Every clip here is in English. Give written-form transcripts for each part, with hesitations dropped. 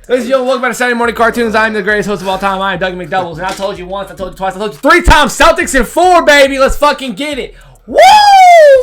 Ladies and gentlemen, welcome back to Saturday Morning Cartoons. I'm the greatest host of all time. I am Dougie McDoubles. And I told you once, I told you twice, I told you 3 times. Celtics in 4, baby. Let's fucking get it. Woo!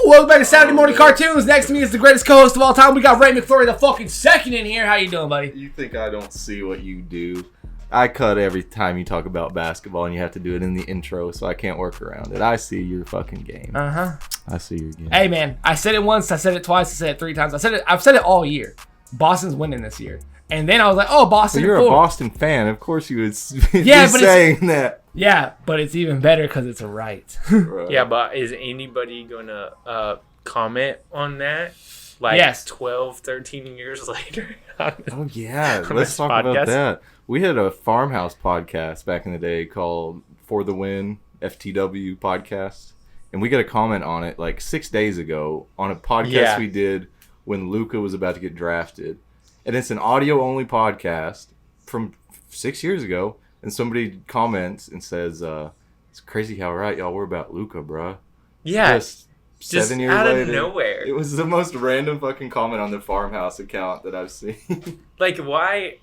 Welcome back to Saturday Morning Cartoons. Next to me is the greatest co-host of all time. We got Ray McFlurry, the fucking second in here. How you doing, buddy? You think I don't see what you do? I cut every time you talk about basketball, and you have to do it in the intro, so I can't work around it. I see your fucking game. I see your game. Hey, man. I said it once. I said it twice. I said it 3 times. I've said it all year. Boston's winning this year. And then I was like, oh, Boston. Well, you're a Boston fan. Of course you would be saying that. Yeah, but it's even better because it's a right. Right. Yeah, but is anybody going to comment on that? Like yes. 12, 13 years later? Oh, yeah. Let's talk about that. We had a Farmhouse podcast back in the day called For the Win, FTW podcast. And we got a comment on it like 6 days ago on a podcast we did when Luka was about to get drafted. And it's an audio-only podcast from 6 years ago. And somebody comments and says, it's crazy how right y'all were about Luka, bruh. Yeah. Just 7 years out later. Of nowhere. It was the most random fucking comment on the Farmhouse account that I've seen. Like, why?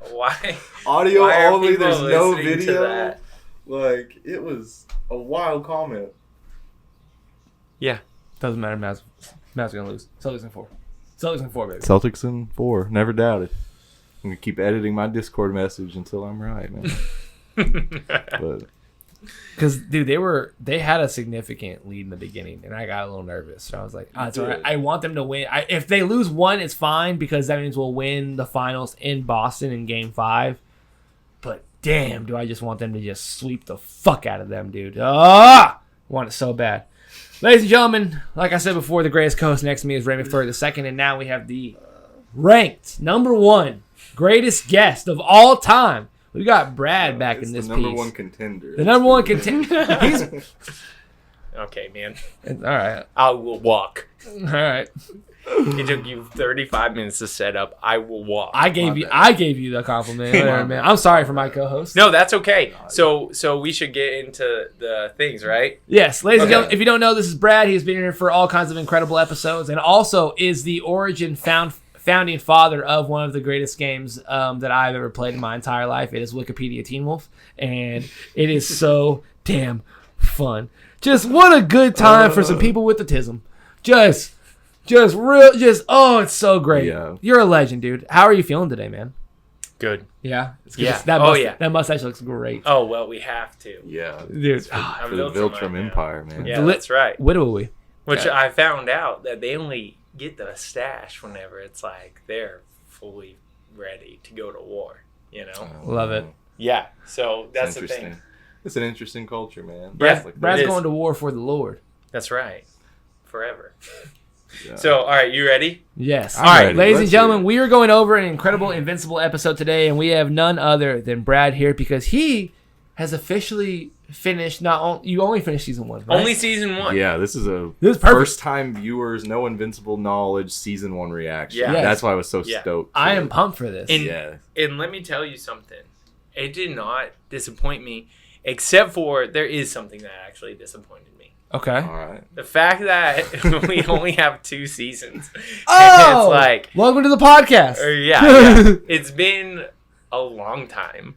Why? Audio why only, there's no listening to video. that? Like, it was a wild comment. Yeah. Doesn't matter. Mavs going to lose. Celtics in 4. Celtics in 4, baby. Celtics in 4. Never doubted. I'm going to keep editing my Discord message until I'm right, man. But because, dude, they had a significant lead in the beginning, and I got a little nervous. So I was like, oh, it's all right. I want them to win. If they lose one, it's fine, because that means we'll win the finals in Boston in Game 5. But, damn, do I just want them to just sweep the fuck out of them, dude. I want it so bad. Ladies and gentlemen, like I said before, the greatest co-host next to me is Ray McFlurry the second, and now we have the ranked #1 greatest guest of all time. We got Brad back in this piece. the number 1 contender. The number 1 contender. He's Okay, man. all right. I will walk. All right. It took you 35 minutes to set up. I will walk. I gave you the compliment. Whatever, man. I'm sorry for my co-host. No, that's okay. So we should get into the things, right? Yes, ladies and gentlemen, if you don't know, this is Brad. He's been here for all kinds of incredible episodes, and also is the founding father of one of the greatest games that I've ever played in my entire life. It is Wikipedia Teen Wolf, and it is so damn fun. Just what a good time for some people with autism. It's so great. Yeah. You're a legend, dude. How are you feeling today, man? Good. Yeah? Yeah. That mustache looks great. Oh, well, we have to. Yeah. Dude. For the Viltrum Empire, man. Yeah, that's right. Widowy. Which I found out that they only get the stash whenever it's like they're fully ready to go to war, you know? Love it. Yeah, so that's the thing. It's an interesting culture, man. Brad's going to war for the Lord. That's right. Forever. Yeah. So, all right, you ready? Yes. I'm all right, ready. ladies and Let's gentlemen, we are going over an incredible Invincible episode today, and we have none other than Brad here because he has officially finished. You only finished season 1, right? Only season 1. Yeah, this is perfect. First time viewers, no Invincible knowledge, season 1 reaction. Yeah. Yes. That's why I was so stoked. I am pumped for this. And let me tell you something. It did not disappoint me, except for there is something that actually disappointed me. Okay. All right. The fact that we only have 2 seasons. Oh! It's like, welcome to the podcast. yeah. It's been a long time.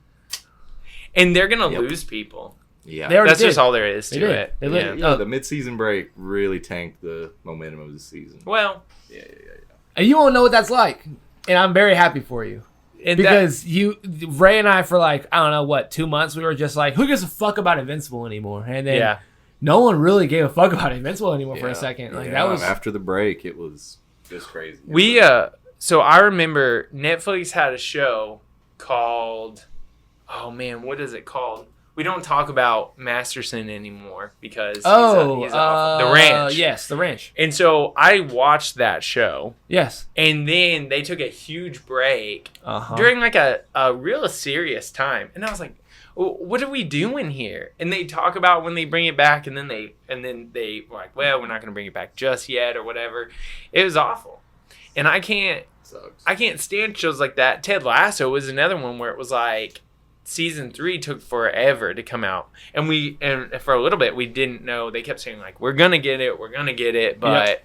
And they're going to lose people. Yeah. That's just all there is to it. The mid-season break really tanked the momentum of the season. Well. Yeah. And you won't know what that's like. And I'm very happy for you. Because Ray and I, for 2 months, we were just like, who gives a fuck about Invincible anymore? And then no one really gave a fuck about Invincible anymore for a second. That was after the break, it was just crazy. So I remember Netflix had a show called, oh man, what is it called? We don't talk about Masterson anymore because he's off. The Ranch. Yes, The Ranch. And so I watched that show. Yes. And then they took a huge break during a real serious time. And I was like, what are we doing here? And they talk about when they bring it back, and then they were like, well, we're not going to bring it back just yet or whatever. It was awful. And I can't stand shows like that. Ted Lasso was another one where it was like, season 3 took forever to come out, and for a little bit we didn't know. They kept saying like, we're gonna get it, but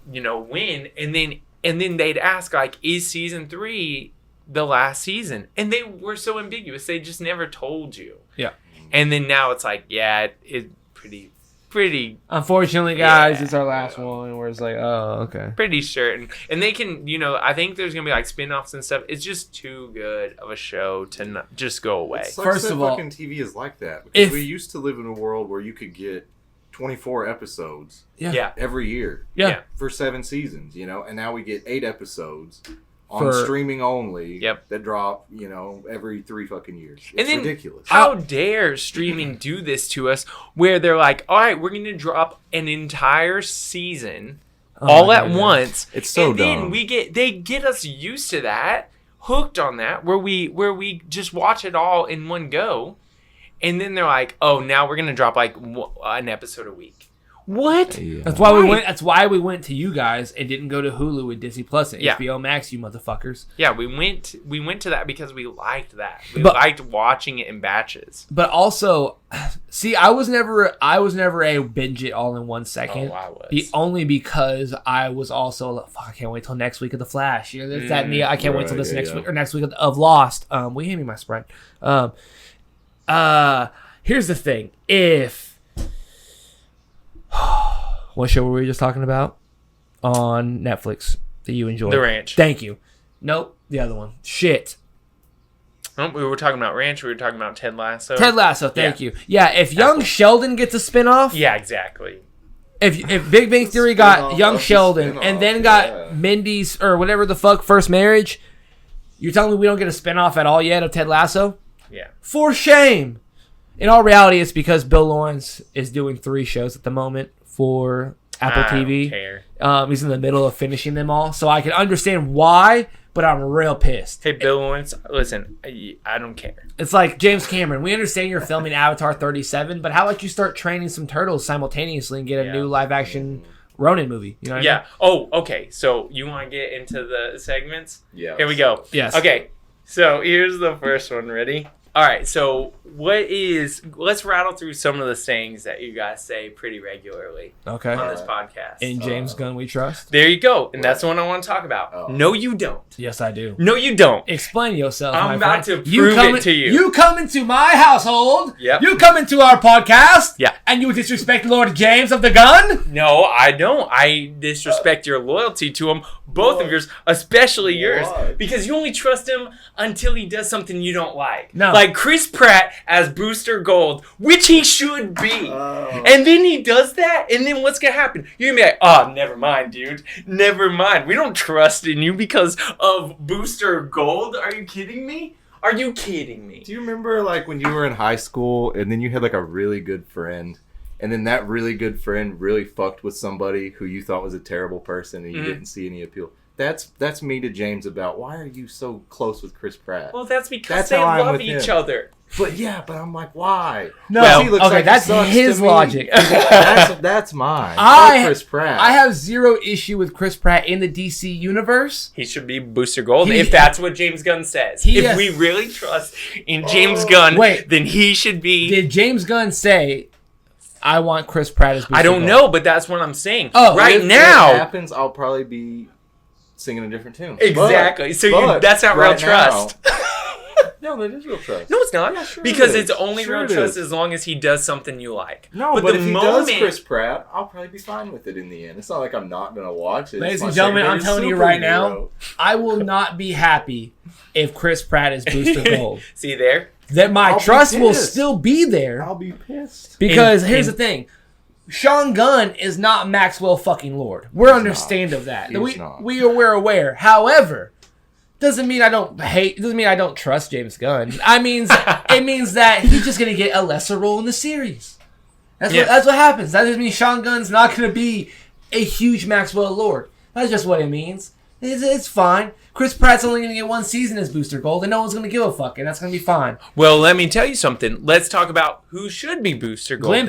when? And then they'd ask like, is season 3 the last season, and they were so ambiguous. They just never told you. Yeah. And then now it's like, yeah, it's pretty. Unfortunately, guys, it's our last one. Where it's like, oh, okay. Pretty certain, and they can, I think there's gonna be like spin-offs and stuff. It's just too good of a show to not just go away. First of all, fucking TV is like that because we used to live in a world where you could get 24 episodes every year for 7 seasons, and now we get 8 episodes on streaming only that drop, every 3 fucking years. It's ridiculous. How dare streaming do this to us where they're like, all right, we're going to drop an entire season all at once. It's so dumb. And then they get us used to that, hooked on that, where we just watch it all in one go. And then they're like, oh, now we're going to drop like an episode a week. What? Yeah. That's why we went to you guys and didn't go to Hulu with Disney Plus and HBO Max, you motherfuckers. Yeah, we went to that because we liked that. We liked watching it in batches. But also, see, I was never a binge it all in 1 second. Oh, I was. Only because I was also like, fuck, I can't wait till next week of The Flash. There's that and the, I can't wait till this next week or next week of Lost. Will you hand me my Sprite? Here's the thing. What show were we just talking about on Netflix that you enjoyed? The Ranch. Thank you. Nope, the other one. Shit. Oh, we were talking about Ranch. We were talking about Ted Lasso. Ted Lasso. Thank you. Yeah, if Young Sheldon gets a spinoff. Yeah, exactly. If Big Bang Theory got Young Sheldon and then got Mindy's or whatever the fuck First Marriage, you're telling me we don't get a spinoff at all yet of Ted Lasso? Yeah. For shame. In all reality, it's because Bill Lawrence is doing 3 shows at the moment for Apple TV. Don't care. He's in the middle of finishing them all, so I can understand why, but I'm real pissed. Hey, Bill Lawrence, listen, I don't care. It's like James Cameron. We understand you're filming Avatar 37, but how about you start training some turtles simultaneously and get a new live-action Ronin movie? You know what I mean? Oh, okay. So you want to get into the segments? Yeah. Here we go. Yes. Okay. So here's the first one. Ready? All right, so let's rattle through some of the sayings that you guys say pretty regularly on this podcast. In James Gunn we trust. There you go, and that's the one I want to talk about. No, you don't. Yes, I do. No, you don't. Explain yourself, I'm my about friend. to prove it to you. You come into my household. Yep. You come into our podcast. Yeah. And you disrespect Lord James of the Gun? No, I don't. I disrespect your loyalty to him, both of yours, especially yours, because you only trust him until he does something you don't like. No. Like Chris Pratt as Booster Gold, which he should be. And then he does that, and then what's going to happen? You're going to be like, oh, never mind, dude. Never mind. We don't trust in you because of Booster Gold. Are you kidding me? Are you kidding me? Do you remember like when you were in high school and then you had like a really good friend and then that really good friend really fucked with somebody who you thought was a terrible person and you didn't see any appeal? That's me to James about why are you so close with Chris Pratt? Well, that's because they love each other. But I'm like, why? No, that's his logic. That's mine. Chris Pratt. I have zero issue with Chris Pratt in the DC universe. He should be Booster Gold if that's what James Gunn says. If we really trust in James Gunn, then he should be. Did James Gunn say, I want Chris Pratt as Booster Gold? I don't know, but that's what I'm saying. Oh, right now. If that happens, I'll probably be singing a different tune. Exactly. That's not real trust. No, that is real trust. No, it's not. Yeah, sure because it's only real trust as long as he does something you like. No, but if he does Chris Pratt, I'll probably be fine with it in the end. It's not like I'm not going to watch it. Ladies and gentlemen, I'm telling you right now, I will not be happy if Chris Pratt is Booster Gold. See there? That my trust will still be there. I'll be pissed. Because here's the thing. Sean Gunn is not Maxwell fucking Lord. We're understand of that. We're aware. However, doesn't mean I don't trust James Gunn. It means that he's just gonna get a lesser role in the series. That's what happens. That just means Sean Gunn's not gonna be a huge Maxwell Lord. That's just what it means. It's fine. Chris Pratt's only gonna get 1 season as Booster Gold, and no one's gonna give a fuck, and that's gonna be fine. Well, let me tell you something. Let's talk about who should be Booster Gold.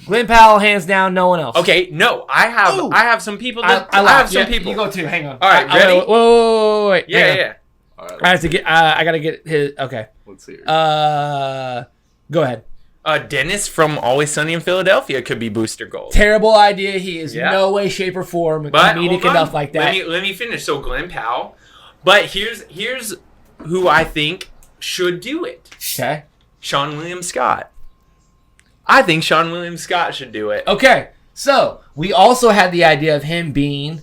Glenn Powell, hands down, no one else. Okay, no, I have some people. I have some people. You go too. Hang on. All right, ready? Wait. Yeah. All right, I have to get. I gotta get his. Okay. Let's see. Go ahead. Dennis from Always Sunny in Philadelphia could be Booster Gold. Terrible idea. He is no way, shape, or form comedic enough like that. Let me finish. So Glenn Powell, but here's who I think should do it. Okay. Sean William Scott. I think Sean William Scott should do it. Okay. So, we also had the idea of him being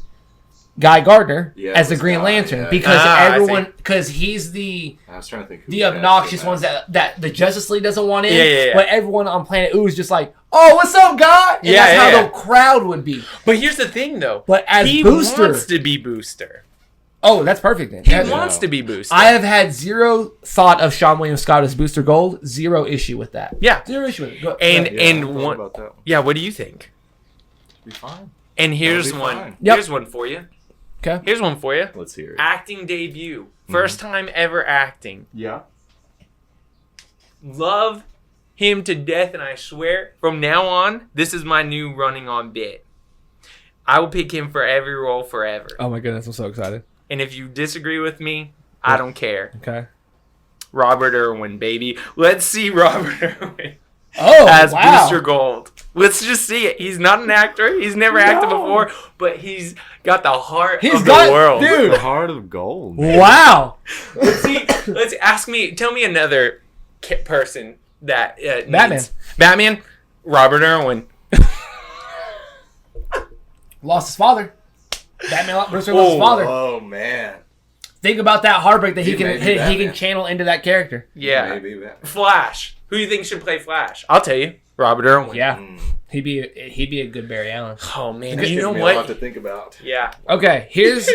Guy Gardner as the Green Lantern because he's the obnoxious ones that the Justice League doesn't want in. Yeah. But everyone on Planet Ooh is just like, oh, what's up, Guy? And that's how the crowd would be. But here's the thing, though. But as he Booster, wants to be Booster. Oh, that's perfect then. He wants to be Booster. I have had zero thought of Sean William Scott as Booster Gold. Zero issue with that. Yeah. Zero issue with it. What do you think? Be fine. And here's one. Fine. Here's one for you. Okay. Here's one for you. Let's hear it. Acting debut. First time ever acting. Yeah. Love him to death, and I swear, from now on, this is my new running on bit. I will pick him for every role forever. Oh my goodness, I'm so excited. And if you disagree with me, I don't care. Okay. Robert Irwin, baby. Let's see Robert Irwin as Booster Gold. Let's just see it. He's not an actor. He's never acted before, but he's got the heart of the world. Dude. The heart of gold. Man. Wow. Tell me another person that Batman. Robert Irwin. Lost his father. Bruce Wayne lost his father. Oh man. Think about that heartbreak that he can channel into that character. Yeah. Maybe Flash. Who do you think should play Flash? I'll tell you. Robert Irwin. Yeah. He'd be a good Barry Allen. Oh man. You know what? A lot to think about. Yeah. Okay, here's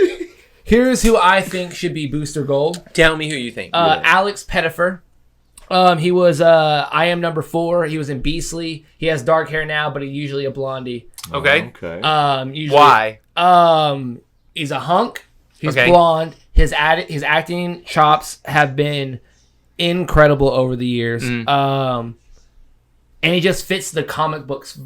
who I think should be Booster Gold. Tell me who you think. Alex Pettyfer. He was I Am Number 4. He was in Beastly. He has dark hair now, but he's usually a blondie. Okay. Okay. Why? He's a hunk. He's blonde. His acting chops have been incredible over the years. And he just fits the comic books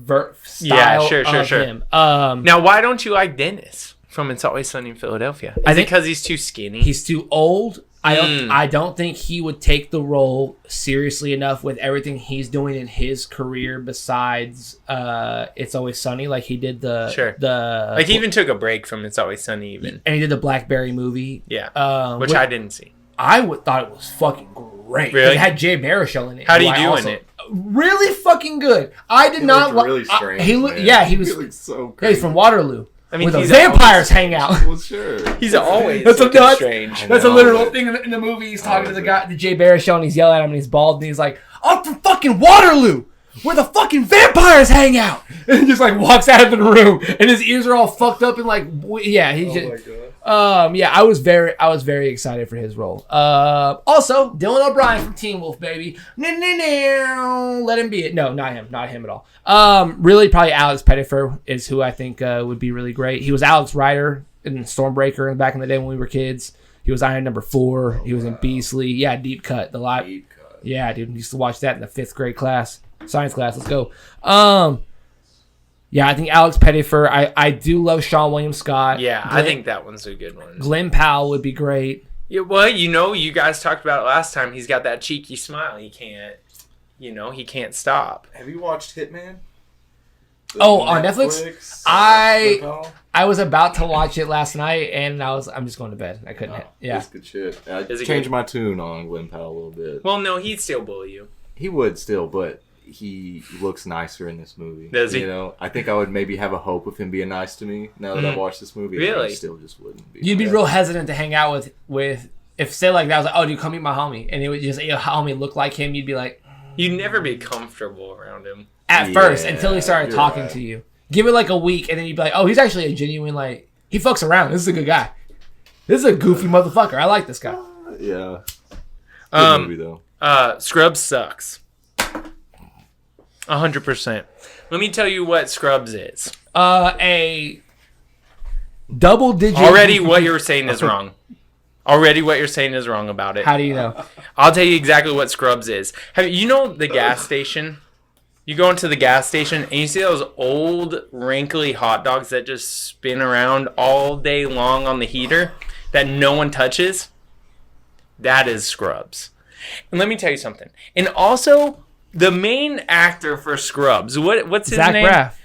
style of him. Now, why don't you like Dennis from It's Always Sunny in Philadelphia? I think because he's too skinny. He's too old. I don't think he would take the role seriously enough with everything he's doing in his career besides It's Always Sunny. Like he did he even took a break from It's Always Sunny even. And he did the Blackberry movie. Yeah. Which I didn't see. I thought it was fucking great. Really? It had Jay Baruchel in it. How do you do in it? Really fucking good. I did not looked really strange. He looked so crazy. He's from Waterloo. I mean, where the vampires hang out. Well, sure. He's always strange. That's a literal thing in the movie. He's talking to the guy, the Jay Baruchel, and he's yelling at him, and he's bald, and he's like, "I'm from fucking Waterloo, where the fucking vampires hang out," and he just like walks out of the room, and his ears are all fucked up, and like, yeah, he's just. My God. Yeah, I was very excited for his role. Also, Dylan O'Brien from Teen Wolf, baby. Let him be it. No, not him at all. Really, probably Alex Pettyfer is who I think would be really great. He was Alex Rider in Stormbreaker back in the day when we were kids. He was Iron Number 4. He was in Beastly. Yeah, Deep Cut. Deep Cut. Yeah, dude, used to watch that in the 5th grade class, science class. Let's go. Yeah, I think Alex Pettyfer. I do love Sean William Scott. Yeah, I think that one's a good one. Glenn Powell would be great. Yeah, well, you guys talked about it last time. He's got that cheeky smile. He can't stop. Have you watched Hitman? On Netflix? I was about to watch it last night, and I'm just going to bed. I couldn't. Yeah, that's good shit. I changed my tune on Glenn Powell a little bit. Well, no, he'd still bully you. He would still, but he looks nicer in this movie. Does he? I think I would maybe have a hope of him being nice to me now that I've watched this movie. Really? I still just wouldn't be. You'd be real hesitant to hang out with if say like that. I was like, oh, dude, come meet my homie, and it would just homie look like him. You'd be like, you'd never be comfortable around him at first until he started talking to you. Give it like a week, and then you'd be like, oh, he's actually a genuine he fucks around. This is a good guy. This is a goofy motherfucker. I like this guy. Yeah. Good movie though. Scrubs sucks. 100%. Let me tell you what Scrubs is. A double-digit... Already what you're saying is wrong. Already what you're saying is wrong about it. How do you know? I'll tell you exactly what Scrubs is. You know the gas station? You go into the gas station and you see those old, wrinkly hot dogs that just spin around all day long on the heater that no one touches? That is Scrubs. And let me tell you something. And also... the main actor for Scrubs, what's his name? Zach Braff.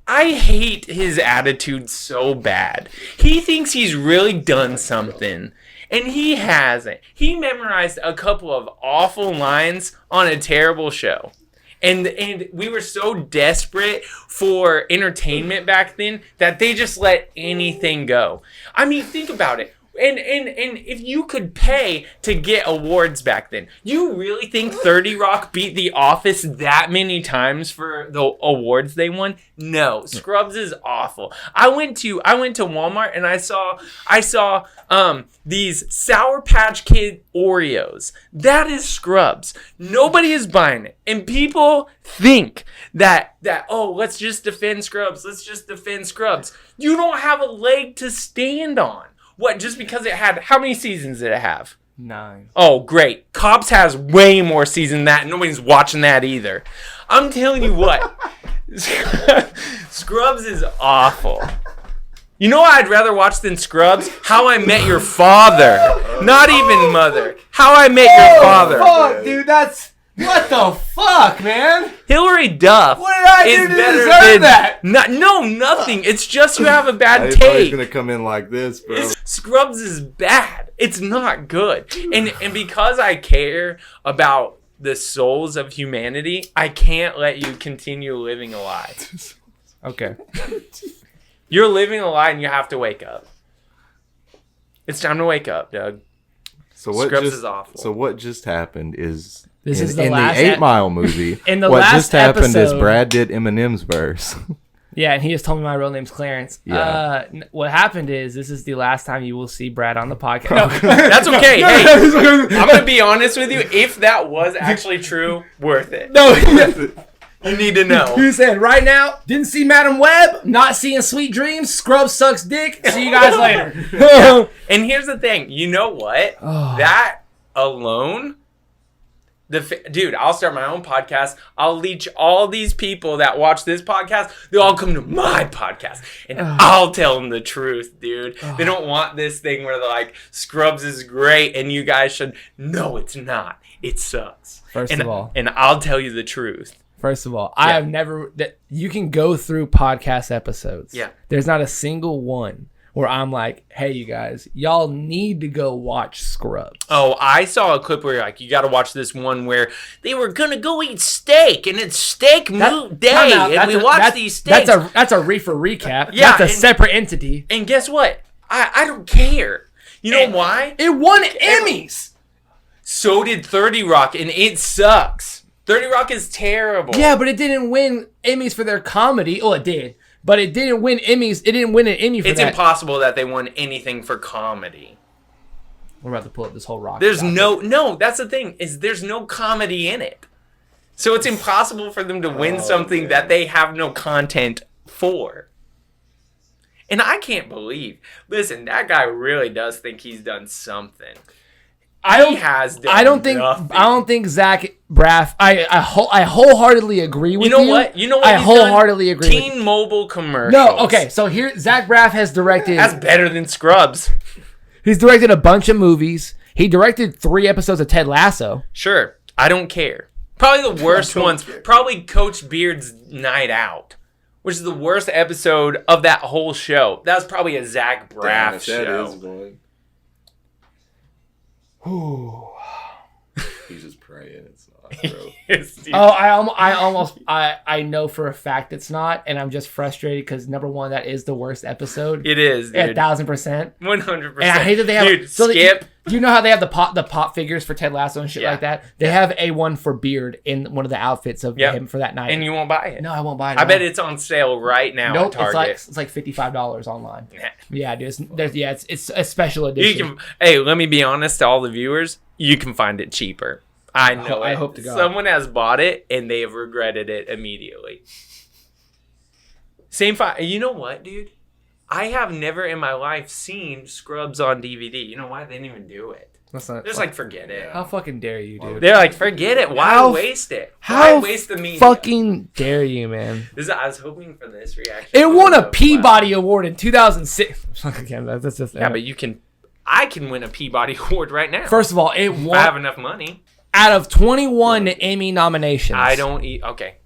I hate his attitude so bad. He thinks he's really done something, and he hasn't. He memorized a couple of awful lines on a terrible show. And we were so desperate for entertainment back then that they just let anything go. I mean, think about it. And if you could pay to get awards back then, you really think 30 Rock beat The Office that many times for the awards they won? No, Scrubs is awful. I went to Walmart and I saw these Sour Patch Kid Oreos. That is Scrubs. Nobody is buying it, and people think that let's just defend Scrubs. Let's just defend Scrubs. You don't have a leg to stand on. What, just because it had, how many seasons did it have? 9. Oh, great. Cops has way more seasons than that, and nobody's watching that either. I'm telling you what. Scrubs is awful. You know what I'd rather watch than Scrubs? How I Met Your Father. Not even Mother. How I Met Your Father. Fuck, dude, that's... What the fuck, man? Hilary Duff. What did I do to deserve that? Nothing. It's just you have a bad take. take. He's gonna come in like this, bro. Scrubs is bad. It's not good. And because I care about the souls of humanity, I can't let you continue living a lie. Okay. You're living a lie and you have to wake up. It's time to wake up, Doug. Scrubs is awful. So what just happened is... This is in the 8 Mile movie. In the what last just happened is episode- Brad did Eminem's verse. Yeah, and he just told me my real name's Clarence. Yeah. What happened is this is the last time you will see Brad on the podcast. No, that's okay. Hey, I'm going to be honest with you. If that was actually true, worth it. No, you need to know. You said right now, didn't see Madam Web, not seeing Sweet Dreams, Scrubs sucks dick. See you guys later. Yeah. And here's the thing. You know what? That alone... Dude, I'll start my own podcast. I'll leech all these people that watch this podcast. They'll all come to my podcast, and I'll tell them the truth, dude. They don't want this thing where they're like, Scrubs is great, and you guys should. No, it's not. It sucks. First of all. And I'll tell you the truth. First of all, I have never... You can go through podcast episodes. Yeah. There's not a single one where I'm like, hey, you guys, y'all need to go watch Scrubs. Oh, I saw a clip where you're like, you got to watch this one where they were going to go eat steak, and it's steak day, and we watched these steaks. That's a reefer recap. Yeah, that's a separate entity. And guess what? I don't care. You know why? It won Emmys. So did 30 Rock, and it sucks. 30 Rock is terrible. Yeah, but it didn't win Emmys for their comedy. Oh, it did. But it didn't win Emmys. It didn't win an Emmy for that. It's impossible that they won anything for comedy. We're about to pull up this whole rock. There's no, that's the thing, is there's no comedy in it. So it's impossible for them to win something that they have no content for. And I can't believe, listen, that guy really does think he's done something. I don't think Zach Braff. I wholeheartly agree with you. You know what? I wholeheartedly agree. Teen Mobile commercials. No, okay. So here, Zach Braff has directed. That's better than Scrubs. He's directed a bunch of movies. He directed 3 episodes of Ted Lasso. Sure, I don't care. Probably the worst ones. Probably Coach Beard's Night Out, which is the worst episode of that whole show. That was probably a Zach Braff show. Ooh. He's just praying it's not, bro. I know for a fact it's not, and I'm just frustrated because number one, that is the worst episode. It is, dude. 1,000%. 100%. And I hate that they have. Dude, Skip. You know how they have the pop figures for Ted Lasso and shit like that? They have a one for Beard in one of the outfits of him for that night. And you won't buy it. No, I won't buy it. I bet it's on sale right now at Target. It's like $55 online. Yeah, dude. It's a special edition. Hey, let me be honest to all the viewers. You can find it cheaper. I know. I hope to God. Someone has bought it and they have regretted it immediately. You know what, dude? I have never in my life seen Scrubs on DVD. You know why? They didn't even do it. They're just like, forget it. How fucking dare you, dude? They're like, forget it. Why waste it? Why waste the media? Fucking dare you, man? I was hoping for this reaction. It won a Peabody Award in 2006. That's just but I can win a Peabody Award right now. First of all, it won. I have enough money. Out of 21 Emmy nominations. I don't eat. Okay.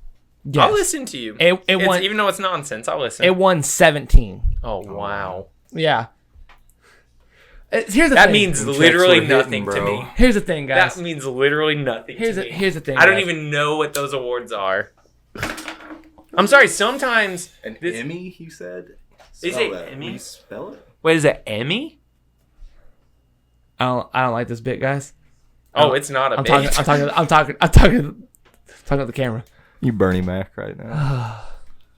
Yes. I'll listen to you. It won, even though it's nonsense, I'll listen. It won 17. Oh, wow. Yeah. Here's the that thing. means literally nothing to me. Here's the thing, guys. That means literally nothing to me. Here's the thing, I don't even know what those awards are. I'm sorry, sometimes... An Emmy, you said? Is it Emmy? Can you spell it? Wait, is it Emmy? I don't like this bit, guys. Oh, it's not a bit. I'm talking to the camera. You Bernie Mac right now.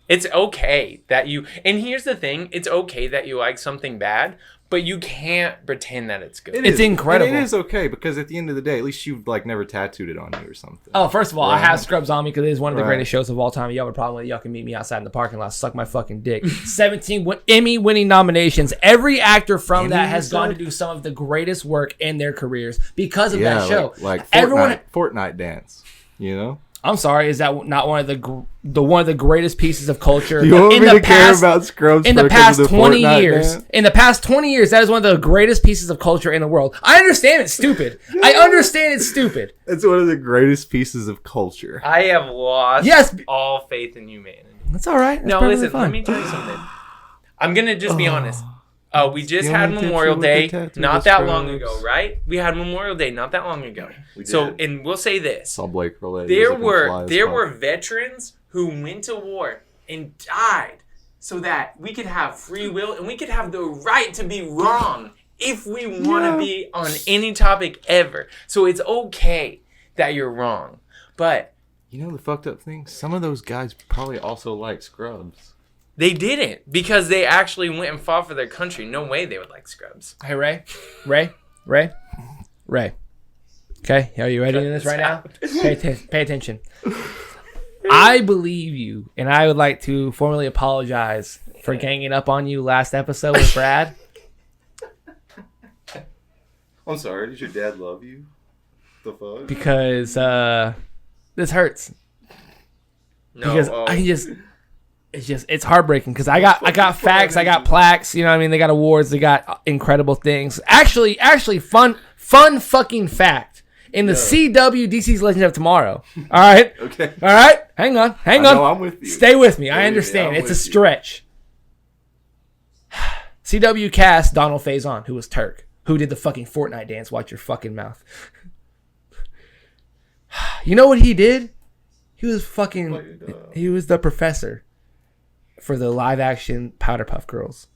It's okay that you... And here's the thing. It's okay that you like something bad, but you can't pretend that it's good. It's incredible. And it is okay, because at the end of the day, at least you've like never tattooed it on you or something. Oh, first of all, I have Scrubs on me because it is one of the Right. greatest shows of all time. Y'all have a problem with it, y'all can meet me outside in the parking lot. Suck my fucking dick. 17 Emmy-winning nominations. Every actor from that has gone to do some of the greatest work in their careers because of that show. Like Everyone, Fortnite dance, you know? I'm sorry, is that not one of the one of the greatest pieces of culture You want in me the to past, care about Scrubs in the past 20 years? Dance? In the past 20 years, that is one of the greatest pieces of culture in the world. I understand it's stupid. I understand it's stupid. It's one of the greatest pieces of culture. I have lost all faith in humanity. That's all right. That's no, listen, fine. let me tell you something. I'm going to just be honest. We just had Memorial Day not that long ago, right? We had Memorial Day not that long ago. And we'll say this. There were veterans who went to war and died so that we could have free will and we could have the right to be wrong if we want to be on any topic ever. So it's okay that you're wrong. But you know the fucked up thing? Some of those guys probably also like Scrubs. They didn't, because they actually went and fought for their country. No way they would like Scrubs. Hey, Ray. Okay, are you ready to this right now? Pay attention. I believe you, and I would like to formally apologize for ganging up on you last episode with Brad. I'm sorry, does your dad love you? The fuck? Because this hurts. No, because it's heartbreaking because I got facts, I got plaques, you know what I mean? They got awards, they got incredible things. Actually, fun fucking fact. In the CW DC's Legend of Tomorrow. All right? Okay. All right? Hang on. No, I'm with you. Stay with me. I understand. It's a stretch. CW cast Donald Faison, who was Turk, who did the fucking Fortnite dance. Watch your fucking mouth. You know what he did? He was the professor for the live action Powderpuff Girls.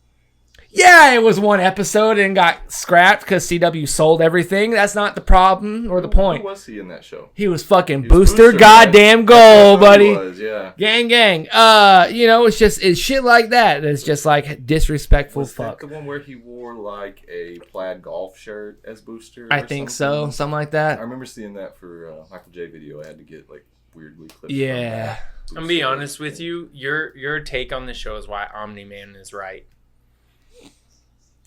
Yeah, it was one episode and got scrapped because CW sold everything. That's not the problem or the point. Who was he in that show? He was fucking Booster goddamn gold, buddy. He was, yeah. Gang. It's shit like that. It's just like disrespectful was fuck. That the one where he wore like a plaid golf shirt as Booster? I think so. Something like that. I remember seeing that for Michael J video. I had to get like weirdly clipped. Yeah. I'm gonna be honest with you. Your take on the show is why Omni Man is right.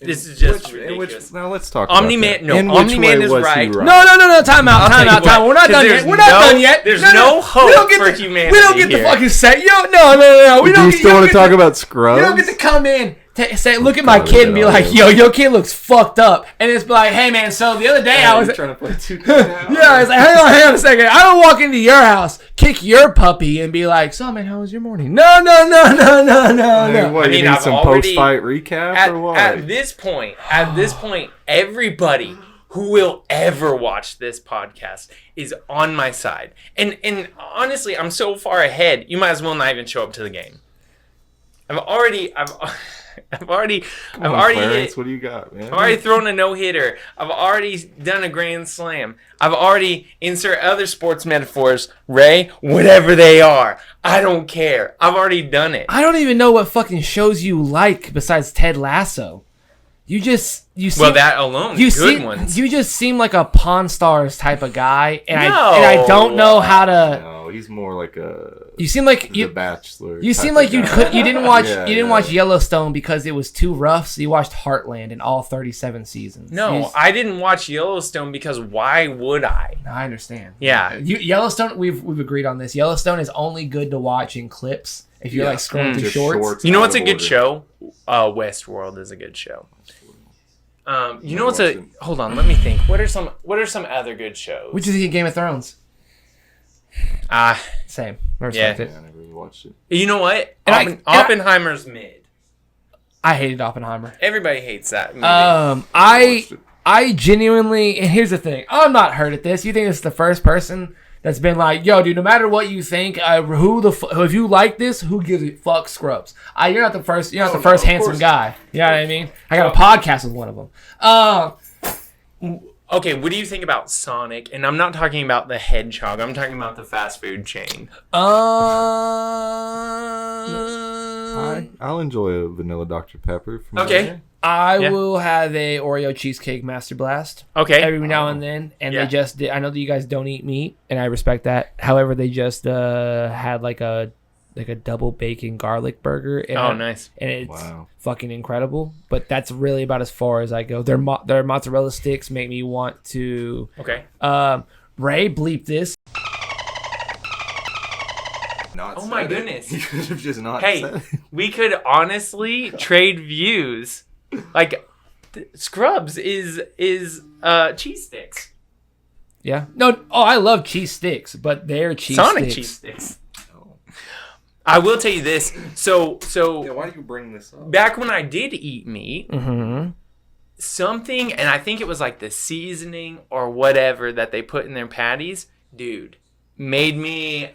This is just ridiculous. Now let's talk Omni about Man. No, Omni Man is right. No. Time out. We're not done yet. We're not done yet. There's no hope for humanity. We don't get the fucking set. No. We don't still want to talk about Scrubs. You don't get to come in. Say, look at my kid and be like, yo, your kid looks fucked up. And it's like, hey, man, so the other day I was trying to play 2K now. Yeah, it's like, hang on a second. I don't walk into your house, kick your puppy, and be like, so, man, how was your morning? No. What, I mean, you need some post-fight recap or what? At this point, everybody who will ever watch this podcast is on my side. And honestly, I'm so far ahead, you might as well not even show up to the game. I've already Clarence, what do you got, man? I've already thrown a no-hitter. I've already done a grand slam. I've already insert other sports metaphors, Ray, whatever they are. I don't care. I've already done it. I don't even know what fucking shows you like besides Ted Lasso. You seem, well, that alone, good ones. You just seem like a Pawn Stars type of guy, and I don't know how to. No, he's more like a. You seem like The Bachelor. You seem like you didn't watch Yellowstone because it was too rough, so you watched Heartland in all 37 seasons. No, I didn't watch Yellowstone because why would I? I understand. Yeah, Yellowstone. We've agreed on this. Yellowstone is only good to watch in clips if you're like scrolling through shorts. You know what's a good show? Westworld is a good show. You know what's hold on, let me think. What are some other good shows? Which is Game of Thrones? Same. I respect it. I never really watched it. You know what? Oppenheimer's mid. I hated Oppenheimer. Everybody hates that movie. I genuinely, and here's the thing, I'm not hurt at this. You think it's the first person that's been like, yo, dude, no matter what you think, if you like this, who gives a fuck, Scrubs? You're not the first. You're not the first handsome guy. You know what I mean? I got a podcast with one of them. Okay, what do you think about Sonic? And I'm not talking about the hedgehog. I'm talking about the fast food chain. I'll enjoy a vanilla Dr. Pepper. Okay. I will have a Oreo cheesecake Master Blast. Okay. Every now and then. And they just did. I know that you guys don't eat meat, and I respect that. However, they just had like a double bacon garlic burger. And nice. And it's fucking incredible. But that's really about as far as I go. Their mozzarella sticks make me want to. Okay. Ray, bleep this. Oh my goodness. You could have just not said it. We could honestly trade views. Like, Scrubs is cheese sticks. Yeah. No. Oh, I love cheese sticks, but they're cheese Sonic sticks. cheese sticks. I will tell you this. So why do you bring this up? Back when I did eat meat, something, and I think it was like the seasoning or whatever that they put in their patties, dude, made me.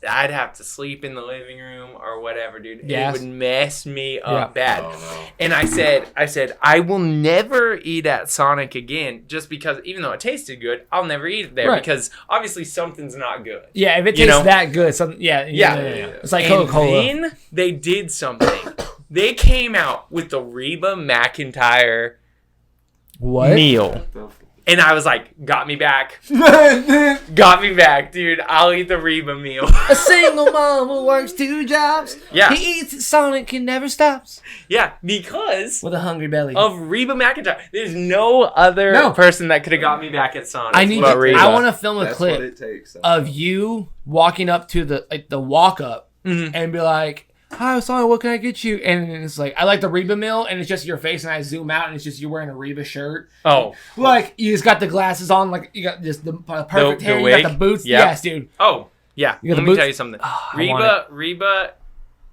I'd have to sleep in the living room or whatever, dude. Yes. It would mess me up bad. Oh, no. And I said, I will never eat at Sonic again, just because even though it tasted good, I'll never eat it there because obviously something's not good. Yeah, if it tastes that good, something. Yeah. It's like Coca-Cola. And then they did something. They came out with the Reba McEntire meal. And I was like, got me back. Got me back, dude. I'll eat the Reba meal. A single mom who works 2 jobs. Yeah. He eats at Sonic and never stops. Yeah, because with a hungry belly. Of Reba McEntire. There's no other person that could have got me back at Sonic. I want to film a clip of you walking up to the walk up and be like, hi, Sonic, what can I get you? And it's like, I like the Reba meal, and it's just your face, and I zoom out, and it's just you wearing a Reba shirt. Oh. Like, you just got the glasses on, like, you got just the perfect hair, you got the boots. Yep. Yes, dude. Oh, yeah. Let me tell you something. Oh, Reba,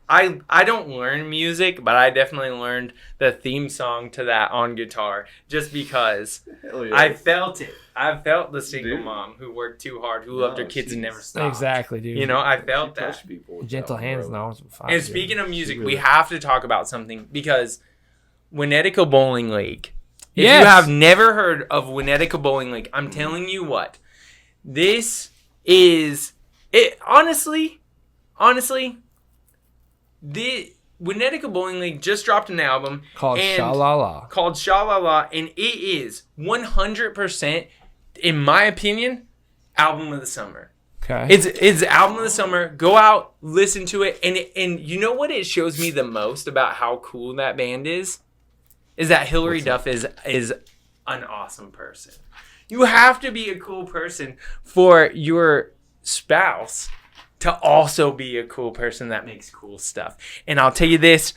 I don't learn music, but I definitely learned the theme song to that on guitar, just because I felt it. I felt the single mom who worked too hard, who loved her kids and never stopped. Exactly, dude. You know, I felt that. Gentle hands now. And speaking of music, we have to talk about something because Winnetaka Bowling League. If you have never heard of Winnetaka Bowling League, I'm telling you what. This is it. Honestly, the Winnetaka Bowling League just dropped an album called Sha-La-La. And it is 100%, in my opinion, album of the summer. Okay. It's album of the summer. Go out, listen to it, and you know what it shows me the most about how cool that band is that Hillary Duff is an awesome person. You have to be a cool person for your spouse to also be a cool person that makes cool stuff. And I'll tell you this,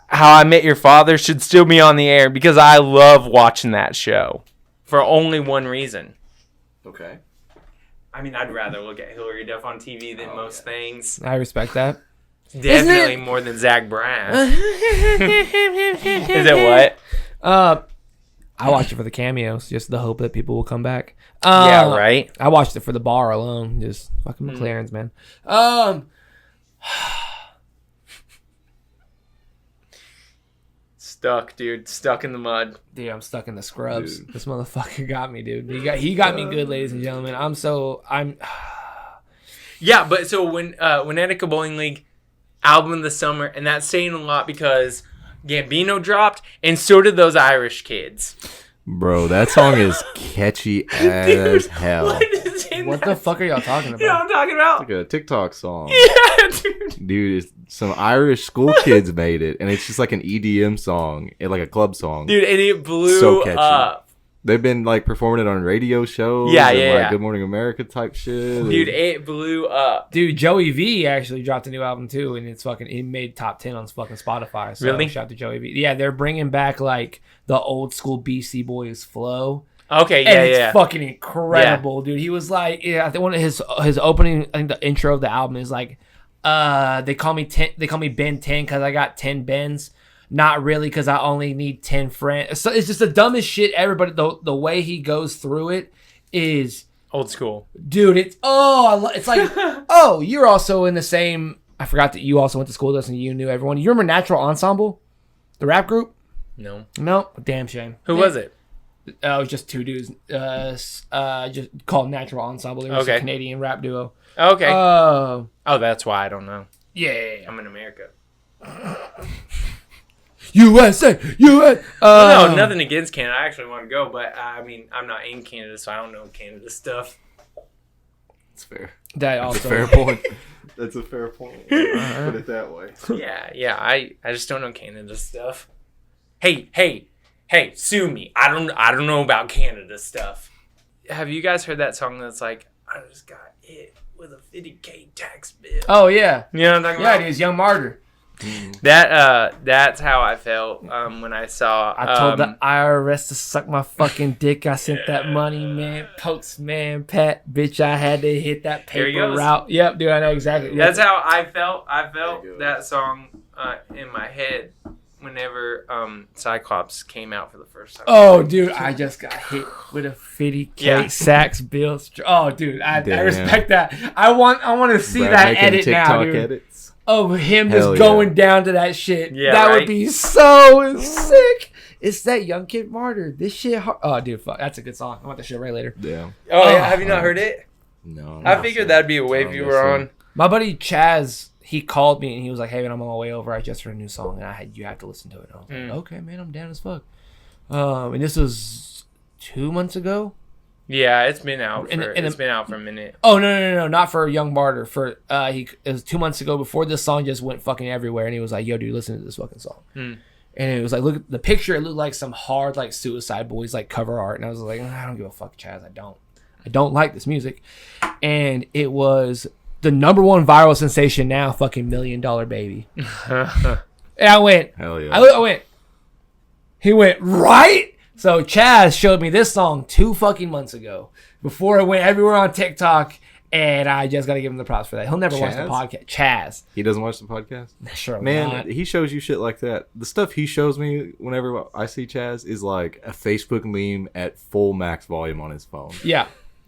How I Met Your Father should still be on the air because I love watching that show for only one reason. Okay. I mean, I'd rather look at Hillary Duff on TV than most things. I respect that. Definitely more than Zach Braff. Is it what? I watched it for the cameos, just the hope that people will come back. Yeah, right. I watched it for the bar alone, just fucking McLaren's, man. Stuck, dude. Stuck in the mud. Dude, I'm stuck in the scrubs. Dude. This motherfucker got me, dude. He got me good, ladies and gentlemen. Yeah, but so when Winnetaka Bowling League album of the summer, and that's saying a lot because Gambino dropped, and so did those Irish kids. Bro, that song is catchy as hell. What the fuck are y'all talking about? You know what I'm talking about? It's like a TikTok song. Yeah, dude. Dude, some Irish school kids made it, and it's just like an EDM song, like a club song. Dude, and it blew up. They've been like performing it on radio shows. Yeah. Good Morning America type shit. Dude, it blew up. Dude, Joey V actually dropped a new album too, and it made top 10 on fucking Spotify. So really? Shout out to Joey V. Yeah, they're bringing back like the old school BC Boys flow. Okay, yeah, and it's fucking incredible, dude. He was like, I think one of his opening, I think the intro of the album is like, they call me Ben 10 because I got 10 Bens. Not really, because I only need 10 friends. So it's just the dumbest shit ever. But the way he goes through it is old school, dude. It's like you're also in the same. I forgot that you also went to school with us and you knew everyone. You remember Natural Ensemble, the rap group? No, damn shame. Who was it? It was just two dudes. Just called Natural Ensemble. They were a Canadian rap duo. Okay. Oh, that's why I don't know. Yeah, I'm in America. USA. No, nothing against Canada. I actually want to go, but I mean, I'm not in Canada, so I don't know Canada stuff. That's fair. That's a fair point. That's a fair point. Put it that way. Yeah. I just don't know Canada stuff. Hey, sue me. I don't know about Canada stuff. Have you guys heard that song that's like, I just got hit with a 50K tax bill? Oh yeah. You know what I'm talking about? Yeah, it is Young Martyr. That's how I felt when I saw. I told the IRS to suck my fucking dick. I sent that money, man. Postman, Pat, bitch. I had to hit that paper route. Yep, dude. I know exactly. That's how I felt. I felt that song in my head whenever Cyclops came out for the first time. Oh, dude, I just got hit with a 50K sax bill. Oh, dude, I respect that. I want to see that edit now, dude. Edits. Of him just going down to that shit. Yeah, that would be so sick. It's that Young Kid Martyr. This shit. Oh, dude, fuck. That's a good song. I want that shit right later. Yeah. Oh, yeah. Have you not heard it? No. I figured that'd be a wave you were on. My buddy Chaz, he called me and he was like, "Hey, man, I'm on my way over. I just heard a new song and you have to listen to it." And I was like, "Okay, man, I'm down as fuck." And this was 2 months ago. Yeah, it's been out. It's been out for a minute. Oh no, not for Young Martyr. For it was 2 months ago before this song just went fucking everywhere, and he was like, "Yo, dude, listen to this fucking song." And it was like, look at the picture. It looked like some hard like Suicide Boys like cover art, and I was like, I don't give a fuck, Chaz. I don't like this music. And it was the #1 viral sensation now, fucking $1 Million Baby. And I went, hell yeah. I went. He went right. So Chaz showed me this song 2 fucking months ago before it went everywhere on TikTok, and I just got to give him the props for that. He'll never watch the podcast. Chaz. He doesn't watch the podcast? Sure. Man, not. He shows you shit like that. The stuff he shows me whenever I see Chaz is like a Facebook meme at full max volume on his phone. Yeah.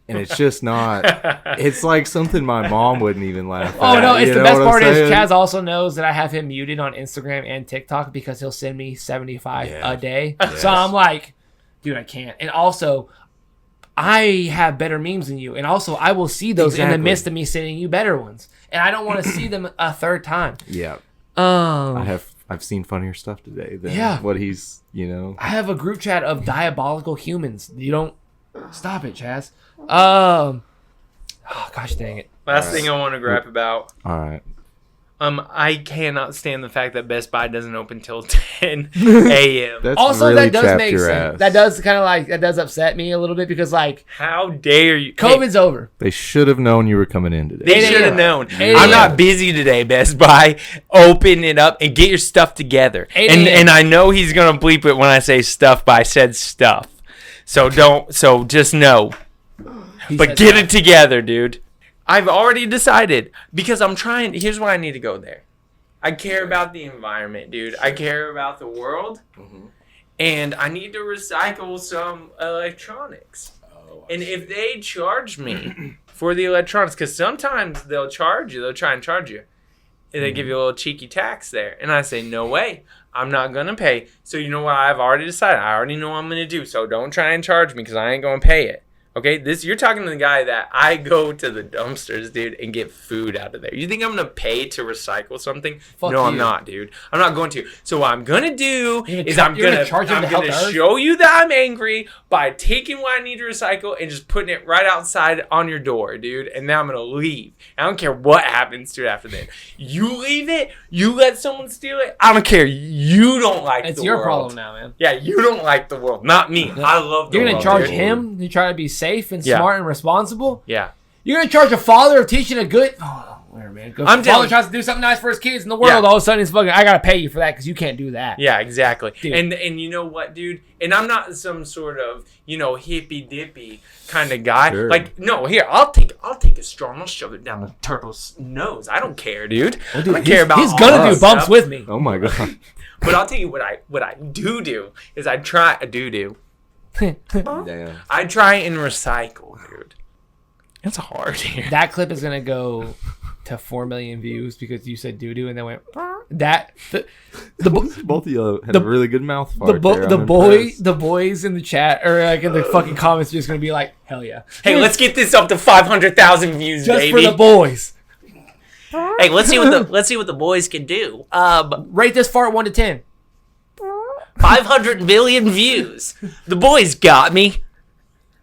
And it's just not. It's like something my mom wouldn't even laugh at. Oh, no. It's the best part is Chaz also knows that I have him muted on Instagram and TikTok because he'll send me 75 a day. Yes. So I'm like, dude, I can't. And also, I have better memes than you. And also, I will see those in the midst of me sending you better ones. And I don't want to see them a third time. Yeah. I've seen funnier stuff today than what he's, I have a group chat of diabolical humans. You don't... Stop it, Chaz. Oh, gosh dang it. Last thing I want to grab about. All right. I cannot stand the fact that Best Buy doesn't open till 10 a.m. Also, really that does make sense. That does kind of that does upset me a little bit because how dare you? COVID's over. They should have known you were coming in today. They should have known. I'm not busy today, Best Buy. Open it up and get your stuff together. And I know he's gonna bleep it when I say stuff, but I said stuff. So just know. But get it together, dude. I've already decided because I'm trying. Here's why I need to go there. I care about the environment, dude. I care about the world. And I need to recycle some electronics. And if they charge me for the electronics, because sometimes they'll charge you. They'll try and charge you. And they give you a little cheeky tax there. And I say, no way. I'm not going to pay. So you know what I've already decided? I already know what I'm going to do. So don't try and charge me because I ain't going to pay it. Okay, you're talking to the guy that I go to the dumpsters, dude, and get food out of there. You think I'm going to pay to recycle something? No, I'm not, dude. I'm not going to. So what I'm going to do is I'm going to show you that I'm angry by taking what I need to recycle and just putting it right outside on your door, dude. And now I'm going to leave. I don't care what happens to it after that. You leave it, you let someone steal it, I don't care. You don't like the world. It's your problem now, man. Yeah, you don't like the world, not me. I love the world. You're going to charge him? You try to be safe and smart and responsible? Yeah. You're going to charge a father of teaching a good... Oh, Whatever, man. Father tries to do something nice for his kids in the world. All of a sudden, it's fucking. I gotta pay you for that because you can't do that. Yeah, exactly. Dude. And you know what, dude? And I'm not some sort of hippy dippy kind of guy. Sure. Like, no, here I'll take a straw and I'll shove it down the turtle's nose. I don't care, dude. Well, dude I don't care about. He's gonna do bumps with me. Oh my god. But I'll tell you what I do is I try Damn. I try and recycle, dude. It's hard here. That clip is gonna go to 4 million views because you said doo doo and then went that Both of you had a really good mouth fart. The boys in the chat or like in the fucking comments are just gonna be like, hell yeah. Hey, let's get this up to 500,000 views, just baby. for the boys. Hey, let's see what the boys can do. Rate this fart 1 to 10. 500 million views. The boys got me.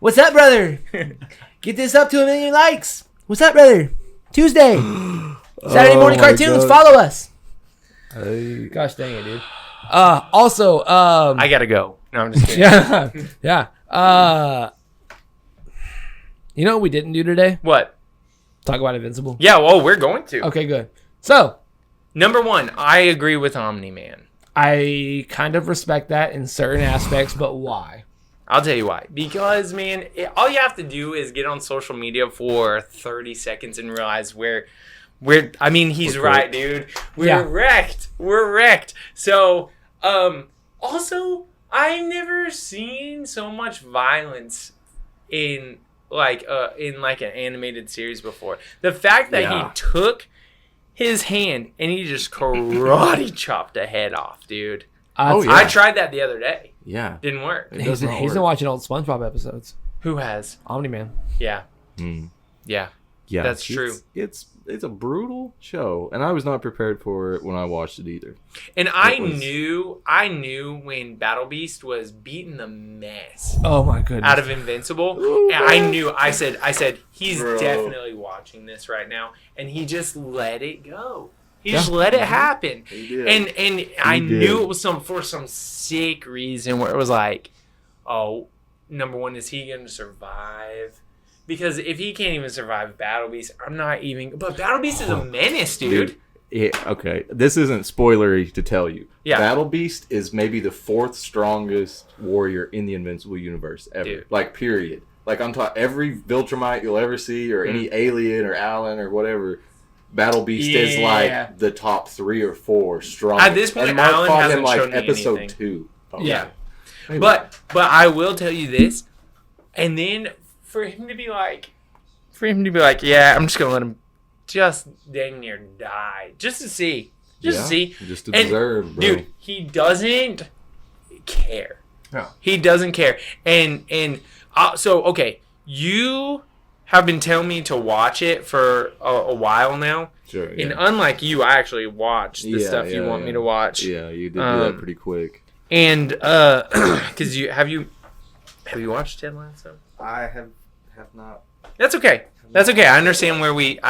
What's up, brother? Get this up to 1 million likes. What's up, brother? Tuesday. Saturday morning cartoons. God. Follow us. Hey. Gosh dang it, dude. Also, I gotta go. No, I'm just kidding. Yeah. You know what we didn't do today? What? Talk about Invincible. Yeah, well, we're going to. Okay, good. So, number 1, I agree with Omni Man. I kind of respect that in certain aspects, but why? I'll tell you why. Because, man, all you have to do is get on social media for 30 seconds and realize he's right, dude. We're wrecked. We're wrecked. So, also, I've never seen so much violence in an animated series before. The fact that he took his hand and he just karate chopped a head off, dude. I tried that the other day. Yeah. Didn't work. He's been watching old SpongeBob episodes. Who has? Omni Man. Yeah. Yeah. Yeah. That's true. It's a brutal show, and I was not prepared for it when I watched it either. And I knew when Battle Beast was beating the mess. Oh my goodness. Out of Invincible. Ooh, and I knew. I said he's definitely watching this right now, and he just let it go. He just let it happen. He did. And I knew it was for some sick reason where it was like, oh, number 1, is he going to survive? Because if he can't even survive Battle Beast, I'm not even. But Battle Beast is a menace, dude. Yeah, okay. This isn't spoilery to tell you. Yeah. Battle Beast is maybe the 4th strongest warrior in the Invincible universe ever. Dude. Like, period. Like, I'm talking every Viltrumite you'll ever see, or any alien or Allen or whatever. Battle Beast is like the top 3 or 4 strong. At this point, Allen hasn't shown me episode anything. 2. Okay. Yeah. Maybe. But I will tell you this, and then for him to be like, yeah, I'm just gonna let him just dang near die just to see, just to deserve, bro. Dude, he doesn't care. No, he doesn't care. And so okay, you have been telling me to watch it for a while now. Sure. Yeah. And unlike you, I actually watch the stuff you want me to watch. Yeah, you did do that pretty quick. And because have you watched Ted Lasso? I have not. That's okay. That's okay. I understand where we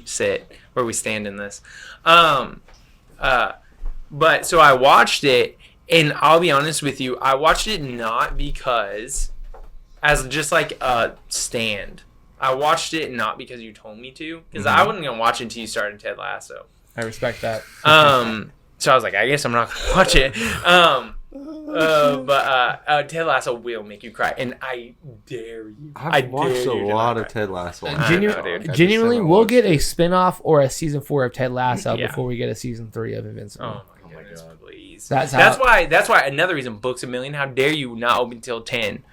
sit, where we stand in this. But so I watched it, and I'll be honest with you, I watched it not because as just like a stand. I watched it not because you told me to, because I wasn't gonna watch it until you started Ted Lasso. I respect that. So I was like, I guess I'm not gonna watch it. But Ted Lasso will make you cry, and I dare you. I've watched a lot of Ted Lasso. Genuinely, we'll get a spinoff or a season 4 of Ted Lasso before we get a season 3 of Invincible. Oh my goodness, please. That's why another reason Books a Million. How dare you not open till 10?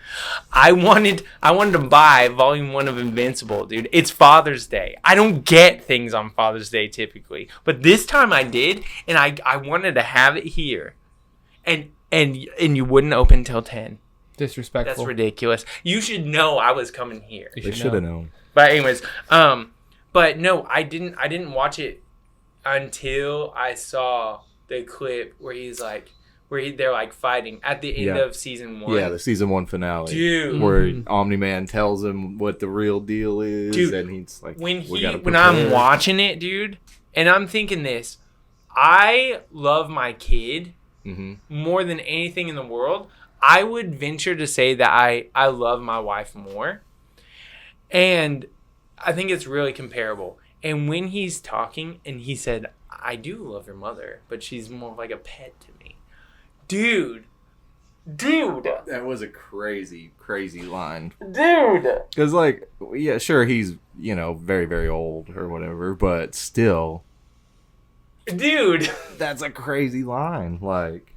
I wanted to buy volume 1 of Invincible, dude. It's Father's Day. I don't get things on Father's Day typically, but this time I did, and I wanted to have it here, and you wouldn't open till 10. Disrespectful. That's ridiculous. You should know I was coming here. They should have known. But anyways, but no, I didn't watch it until I saw the clip where they're like fighting at the end of season 1. Yeah, the season 1 finale. Dude. Where Omni Man tells him what the real deal is, dude, and he's like, when I'm watching it, dude, and I'm thinking this, I love my kid more than anything in the world. I would venture to say that I love my wife more. And I think it's really comparable. And when he's talking and he said, I do love your mother, but she's more like a pet to me. Dude. That was a crazy line. Dude. Because, like, yeah, sure, he's, you know, very, very old or whatever, but still. Dude. That's a crazy line. Like.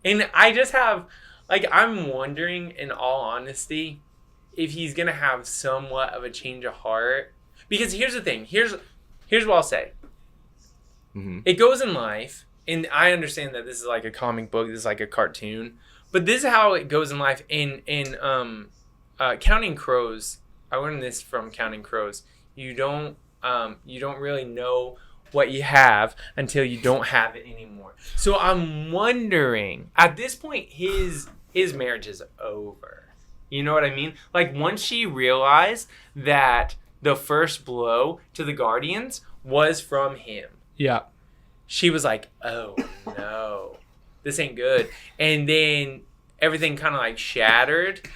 And I just have, like, I'm wondering, in all honesty, if he's going to have somewhat of a change of heart. Because here's the thing. Here's what I'll say. Mm-hmm. It goes in life. And I understand that this is like a comic book, this is like a cartoon, but this is how it goes in life. In Counting Crows, I learned this from Counting Crows. You don't really know what you have until you don't have it anymore. So I'm wondering, at this point, his marriage is over. You know what I mean? Like, once she realized that the first blow to the Guardians was from him. Yeah. She was like, oh, no, this ain't good. And then everything kind of like shattered.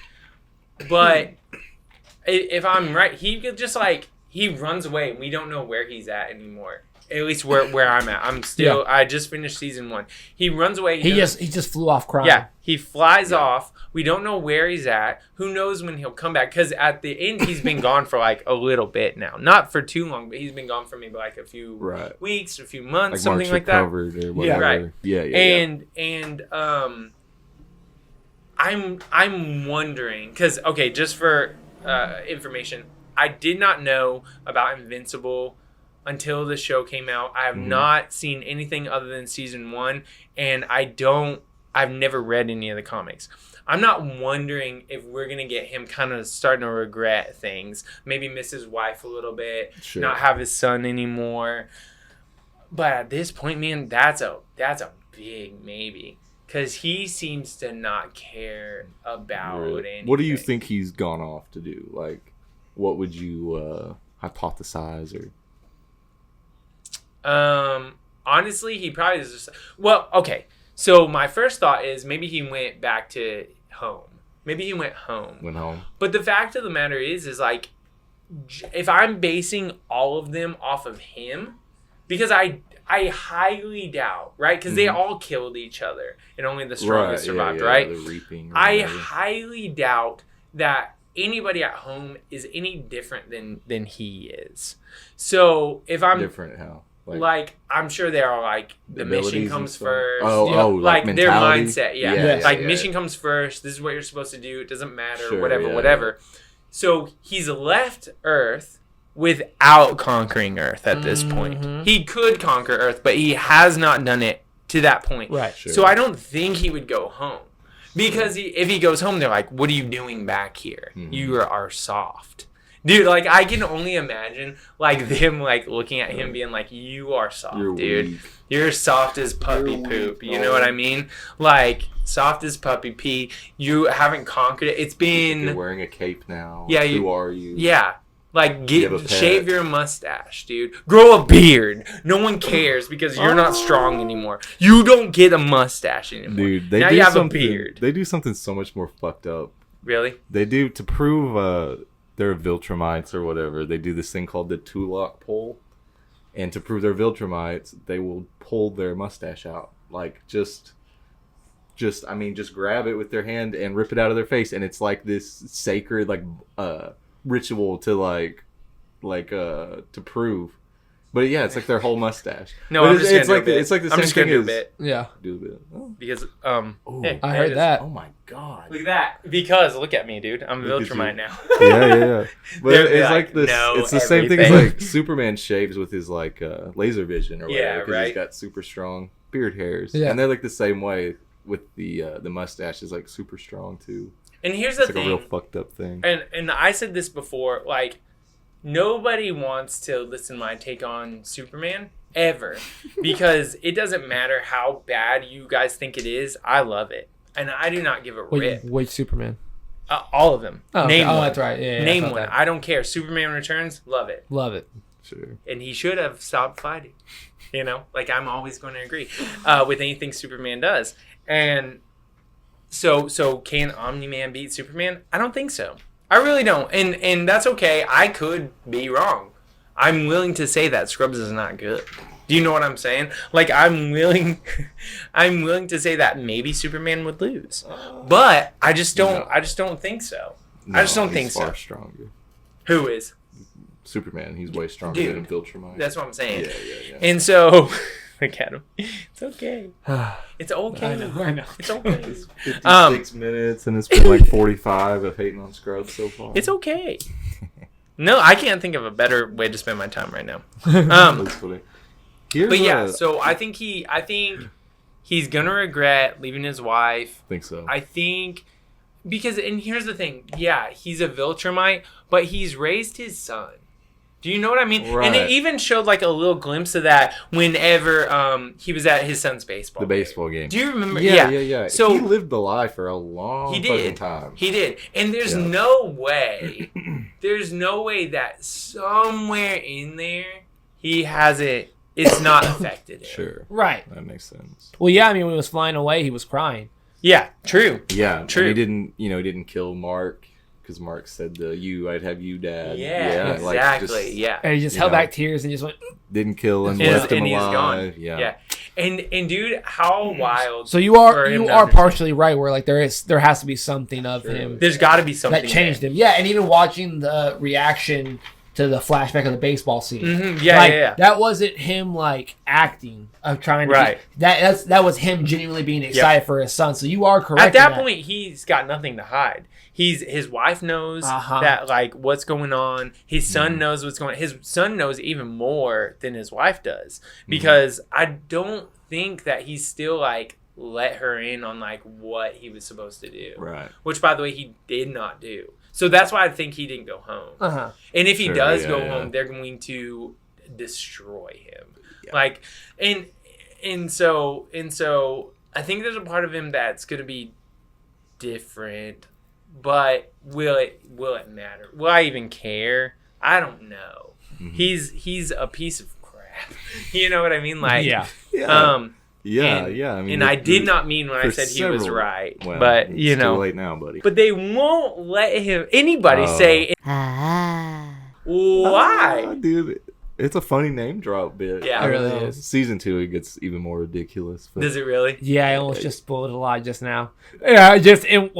But if I'm right, he could just like, he runs away. We don't know where he's at anymore. At least where I'm at. I'm still, I just finished season 1. He runs away. He just flew off crying. Yeah, he flies off. We don't know where he's at. Who knows when he'll come back? Because at the end, he's been gone for like a little bit now. Not for too long, but he's been gone for maybe like a few weeks, a few months, like something like that. Or whatever. Right. Yeah. And I'm wondering, because, okay, just for information, I did not know about Invincible until the show came out. I have not seen anything other than season 1, and I've never read any of the comics. I'm not wondering if we're going to get him kind of starting to regret things, maybe miss his wife a little bit, not have his son anymore. But at this point, man, that's a big maybe, because he seems to not care about anything. What do you think he's gone off to do? Like, what would you hypothesize or... Honestly, he probably is just... Well, okay. So my first thought is maybe he went back to home. Maybe he went home. Went home. But the fact of the matter is like, if I'm basing all of them off of him, because I highly doubt, right? Because they all killed each other, and only the strongest survived, right? The reaping. I highly doubt that anybody at home is any different than he is. So if I'm... Different how? Like, I'm sure they are like, the mission comes first. Like their mindset. Yeah. Mission comes first. This is what you're supposed to do. It doesn't matter. Whatever. So he's left Earth without conquering Earth at this point. He could conquer Earth, but he has not done it to that point. Right. Sure. So I don't think he would go home. Because if he goes home, they're like, what are you doing back here? You are soft. Dude, like, I can only imagine, like, them, like, looking at him being like, you are soft, dude. Weak. You're soft as puppy poop. You know what I mean? Like, soft as puppy pee. You haven't conquered it. It's been... You're wearing a cape now. Yeah. Who are you? Yeah. Like, shave your mustache, dude. Grow a beard. No one cares because you're not strong anymore. You don't get a mustache anymore. Dude, now you have a beard. They do something so much more fucked up. Really? They do, to prove... they're Viltrumites or whatever. They do this thing called the Tulok pull, and to prove they're Viltrumites, they will pull their mustache out, like just grab it with their hand and rip it out of their face, and it's like this sacred ritual to to prove. But yeah, it's like their whole mustache. No, but I'm just it's gonna like do a bit. it's like the I'm same just gonna thing do a as bit. Yeah. Do a bit. Oh. Because Hey, I heard that. Oh my god. Look at that. Because look at me, dude. I'm a Viltrumite now. Yeah. But it's like this. No, it's the same thing as like Superman shaves with his like laser vision or whatever. Yeah, right. He's got super strong beard hairs. Yeah. And they're like the same way with the mustache is like super strong too. And here's the it's like thing. a real fucked up thing. And I said this before, like, nobody wants to listen to my take on Superman ever, because it doesn't matter how bad you guys think it is. I love it, and I do not give a rip. Wait, Superman. All of them. Oh, Name one. That's right. Yeah, Name one. I don't care. Superman Returns. Love it. Love it. Sure. And he should have stopped fighting. You know, like, I'm always going to agree with anything Superman does. And so can Omni Man beat Superman? I don't think so. I really don't. And that's okay. I could be wrong. I'm willing to say that Scrubs is not good. Do you know what I'm saying? Like, I'm willing to say that maybe Superman would lose, but I just don't. No. I just don't think so. No, I just don't think so. He's far stronger. Who is? Superman. He's way stronger than Viltrumite. That's what I'm saying. Yeah. And so, look at him. It's okay. It's okay. I know. It's okay. It's 56 minutes, and it's been like 45 of hating on Scrubs so far. It's okay. No, I can't think of a better way to spend my time right now. But yeah, so I think he's gonna regret leaving his wife. I think so. I think because, and here's the thing, yeah, he's a Viltrumite, but he's raised his son. Do you know what I mean? Right. And it even showed like a little glimpse of that whenever he was at his son's baseball game. Do you remember? Yeah. So he lived the life for a long time. He did. And there's no way that somewhere in there he hasn't, it's not affected him. Sure. Right. That makes sense. Well, yeah, I mean, when he was flying away, he was crying. Yeah, true. Yeah, true. And he didn't kill Mark because Mark said I'd have you, Dad. Yeah, exactly. And he just held back tears and just went. Didn't kill him, left him alive. He's gone. Yeah. And dude, how wild. So you are partially right where like there has to be something of him. There's got to be something that changed him. Yeah, and even watching the reaction to the flashback of the baseball scene. Mm-hmm. Yeah. That wasn't him like acting of trying to that was him genuinely being excited for his son. So you are correct. At that point, he's got nothing to hide. His wife knows that like what's going on. His son knows what's going on. His son knows even more than his wife does because I don't think that he's still like let her in on like what he was supposed to do. Right. Which, by the way, he did not do. So that's why I think he didn't go home. And if he does go home, they're going to destroy him. Yeah. Like, and so I think there's a part of him that's going to be different. But will it matter? Will I even care? I don't know. Mm-hmm. He's a piece of crap. You know what I mean? Like I mean, and I did not mean when I said he was right. Well, but it's too late now, buddy. But they won't let anybody say why, dude. It's a funny name drop bit. Yeah, it really is. Season 2, it gets even more ridiculous. Does it really? Yeah, I almost just spoiled it a lot just now. Yeah, it just it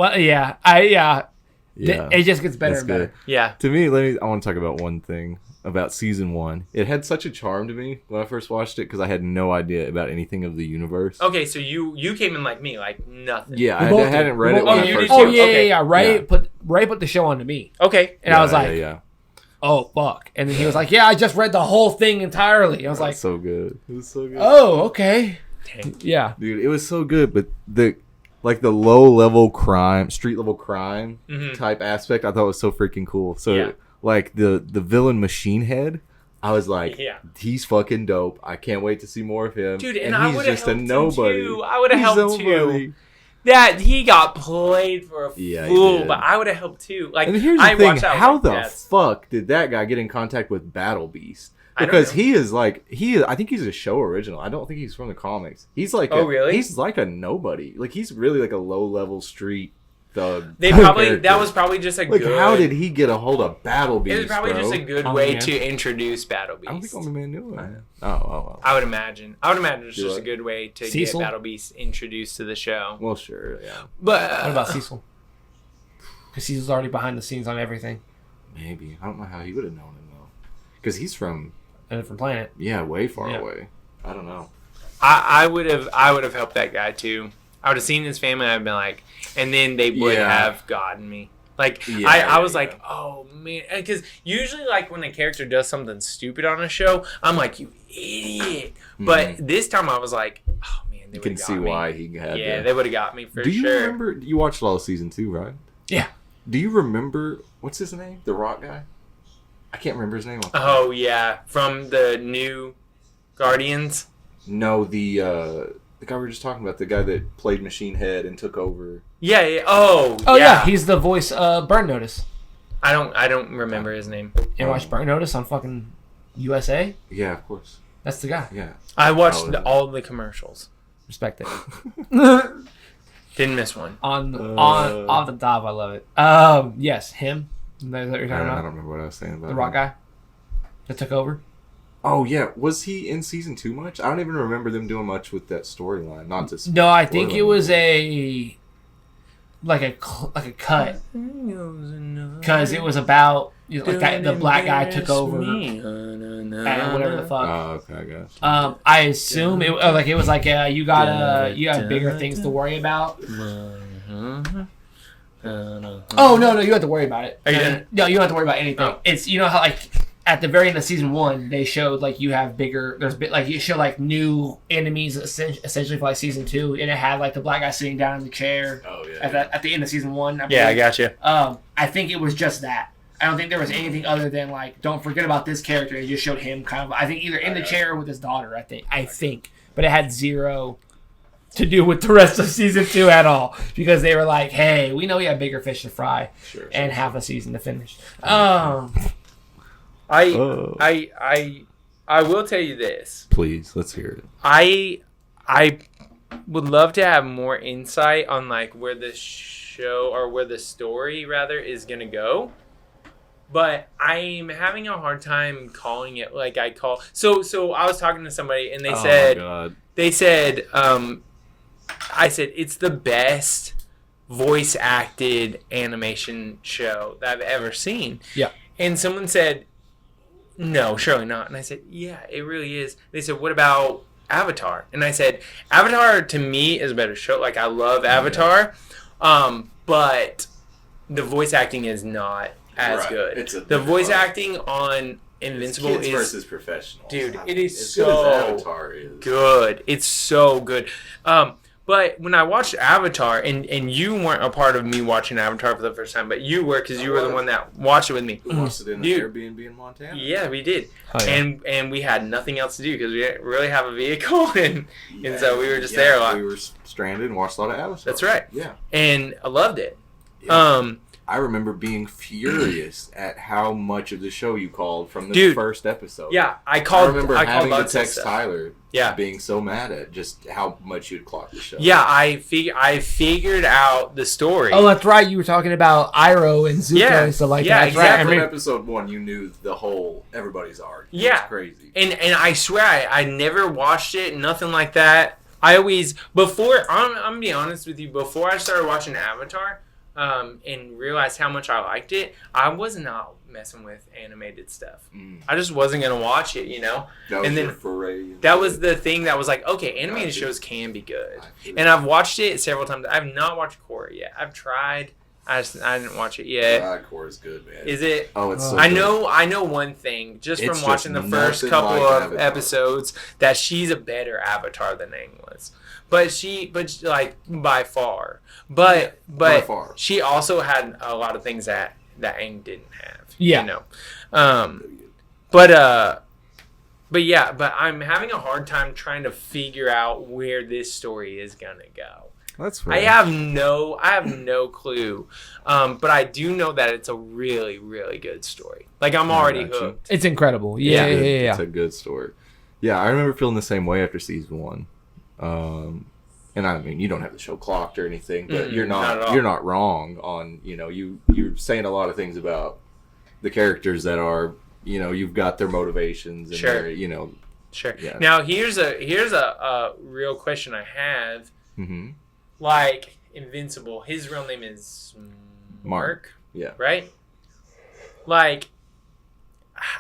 just gets better and better. Yeah. To me, I want to talk about one thing about season 1. It had such a charm to me when I first watched it because I had no idea about anything of the universe. Okay, so you came in like me, like nothing. Yeah, I hadn't read it when I first. Ray put the show on to me. Okay, and I was like, oh fuck, and then he was like, yeah, I just read the whole thing entirely. I was like, so good. It was so good. Oh, okay. Yeah, dude, it was so good, but the low level crime, street level crime type aspect, I thought was so freaking cool. So like the villain Machine Head, I was like, he's fucking dope. I can't wait to see more of him. Dude, and he's just a nobody. I would have helped too. That he got played for a fool, but I would have helped too. Like, and here's the thing: how the fuck did that guy get in contact with Battle Beast? Because he is. I think he's a show original. I don't think he's from the comics. He's like, really? He's like a nobody. Like he's really like a low level street thug. That was probably just a good. How did he get a hold of Battle Beast? It was probably just a good way to introduce Battle Beast. I don't think Omni Man knew it. Oh. I would imagine it's just a good way to get Battle Beast introduced to the show. Well, sure, yeah. But what about Cecil? Because Cecil's already behind the scenes on everything. Maybe. I don't know how he would have known him though. Because he's from a different planet. Yeah, way far away. I don't know. I would have helped that guy too. I would have seen his family. I'd been like, and then they would have gotten me. Like I was like, oh man, because usually like when a character does something stupid on a show, I'm like, you idiot. But this time I was like, oh man, they would have got me. You can see why he had. Yeah, they would have got me for sure. Do you remember? You watched all of season 2, right? Yeah. Do you remember what's his name? The Rock guy. I can't remember his name. Oh yeah, from the new Guardians. No, the guy we were just talking about, the guy that played Machine Head and took over. Yeah. Oh yeah. He's the voice of Burn Notice. I don't remember his name. You watch Burn Notice on fucking USA? Yeah, of course. That's the guy. Yeah. I watched all the commercials. Respect it. Didn't miss one. On the top, I love it. Yes, him. Is that what you're talking about? I don't remember what I was saying about the Rock guy. that took over. Oh yeah, was he in season 2 much? I don't even remember them doing much with that storyline. Not to no, I think it was a cut because it was about the black guy took over and whatever the fuck. Oh, okay, I guess. I assume it was like you got bigger things to worry about. Oh no, you don't have to worry about it. No, you don't have to worry about anything. Oh. It's how at the very end of season 1 they showed you have bigger. You show new enemies essentially for season 2, and it had the black guy sitting down in the chair. Oh yeah. At the end of season 1. I got you. I think it was just that. I don't think there was anything other than don't forget about this character. It just showed him kind of I think either in the chair or with his daughter. I think, but it had zero to do with the rest of season 2 at all because they were like, hey, we know we have bigger fish to fry and half a season to finish. I will tell you this. Please, let's hear it. I would love to have more insight on where the show or where the story rather is gonna go, but I'm having a hard time calling it. So I was talking to somebody and they said I said it's the best voice acted animation show that I've ever seen. Yeah, and someone said, no, surely not. And I said, yeah, it really is. They said, what about Avatar? And I said, Avatar to me is a better show. I love Avatar, but the voice acting is not as good. The voice acting on Invincible is versus professional. Dude, it is so good. It's so good. But when I watched Avatar, and you weren't a part of me watching Avatar for the first time, but you were because you were the one that watched it with me. We watched it in the Airbnb in Montana. Yeah, we did. Oh, yeah. And we had nothing else to do because we didn't really have a vehicle, and so we were just there a lot. We were stranded and watched a lot of Avatar. That's right. Yeah. And I loved it. Yeah. I remember being furious at how much of the show you called from the first episode. Yeah, I remember having to text Tyler, being so mad at just how much you'd clocked the show. Yeah, I figured out the story. Oh, that's right. You were talking about Iroh and Zuko and stuff like that. Yeah, exactly. From episode 1, you knew the whole everybody's arc. Yeah, it's crazy. And I swear I never watched it. Nothing like that. I always I'm gonna be honest with you. Before I started watching Avatar. And realized how much I liked it, I was not messing with animated stuff. I just wasn't going to watch it, That was your foray. That was the thing that was okay, animated shows can be good. And I've watched it several times. I've not watched Korra yet. I've tried. I didn't watch it yet. Korra's good, man. Is it? Oh, it's so I good. know one thing, just from watching the first couple of episodes, that she's a better Avatar than Aang was. But by far. But she also had a lot of things that Aang didn't have. Yeah. But I'm having a hard time trying to figure out where this story is gonna go. That's right. I have no clue. But I do know that it's a really, really good story. I'm already hooked. It's incredible. Yeah. It's a good story. Yeah, I remember feeling the same way after season 1. And I mean, you don't have the show clocked or anything, but you're not wrong on, you're saying a lot of things about the characters that are, you've got their motivations and their, Sure. Yeah. Now here's a real question I have. Mm-hmm. Invincible, his real name is Mark. Yeah. Right? I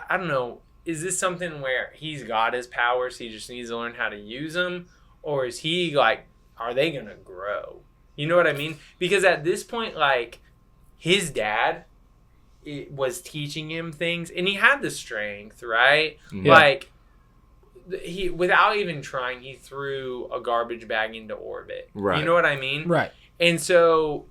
don't know. Is this something where he's got his powers, he just needs to learn how to use them? Or is he are they going to grow? You know what I mean? Because at this point, his dad was teaching him things, and he had the strength, right? Yeah. He, without even trying, he threw a garbage bag into orbit. Right. You know what I mean? Right. And so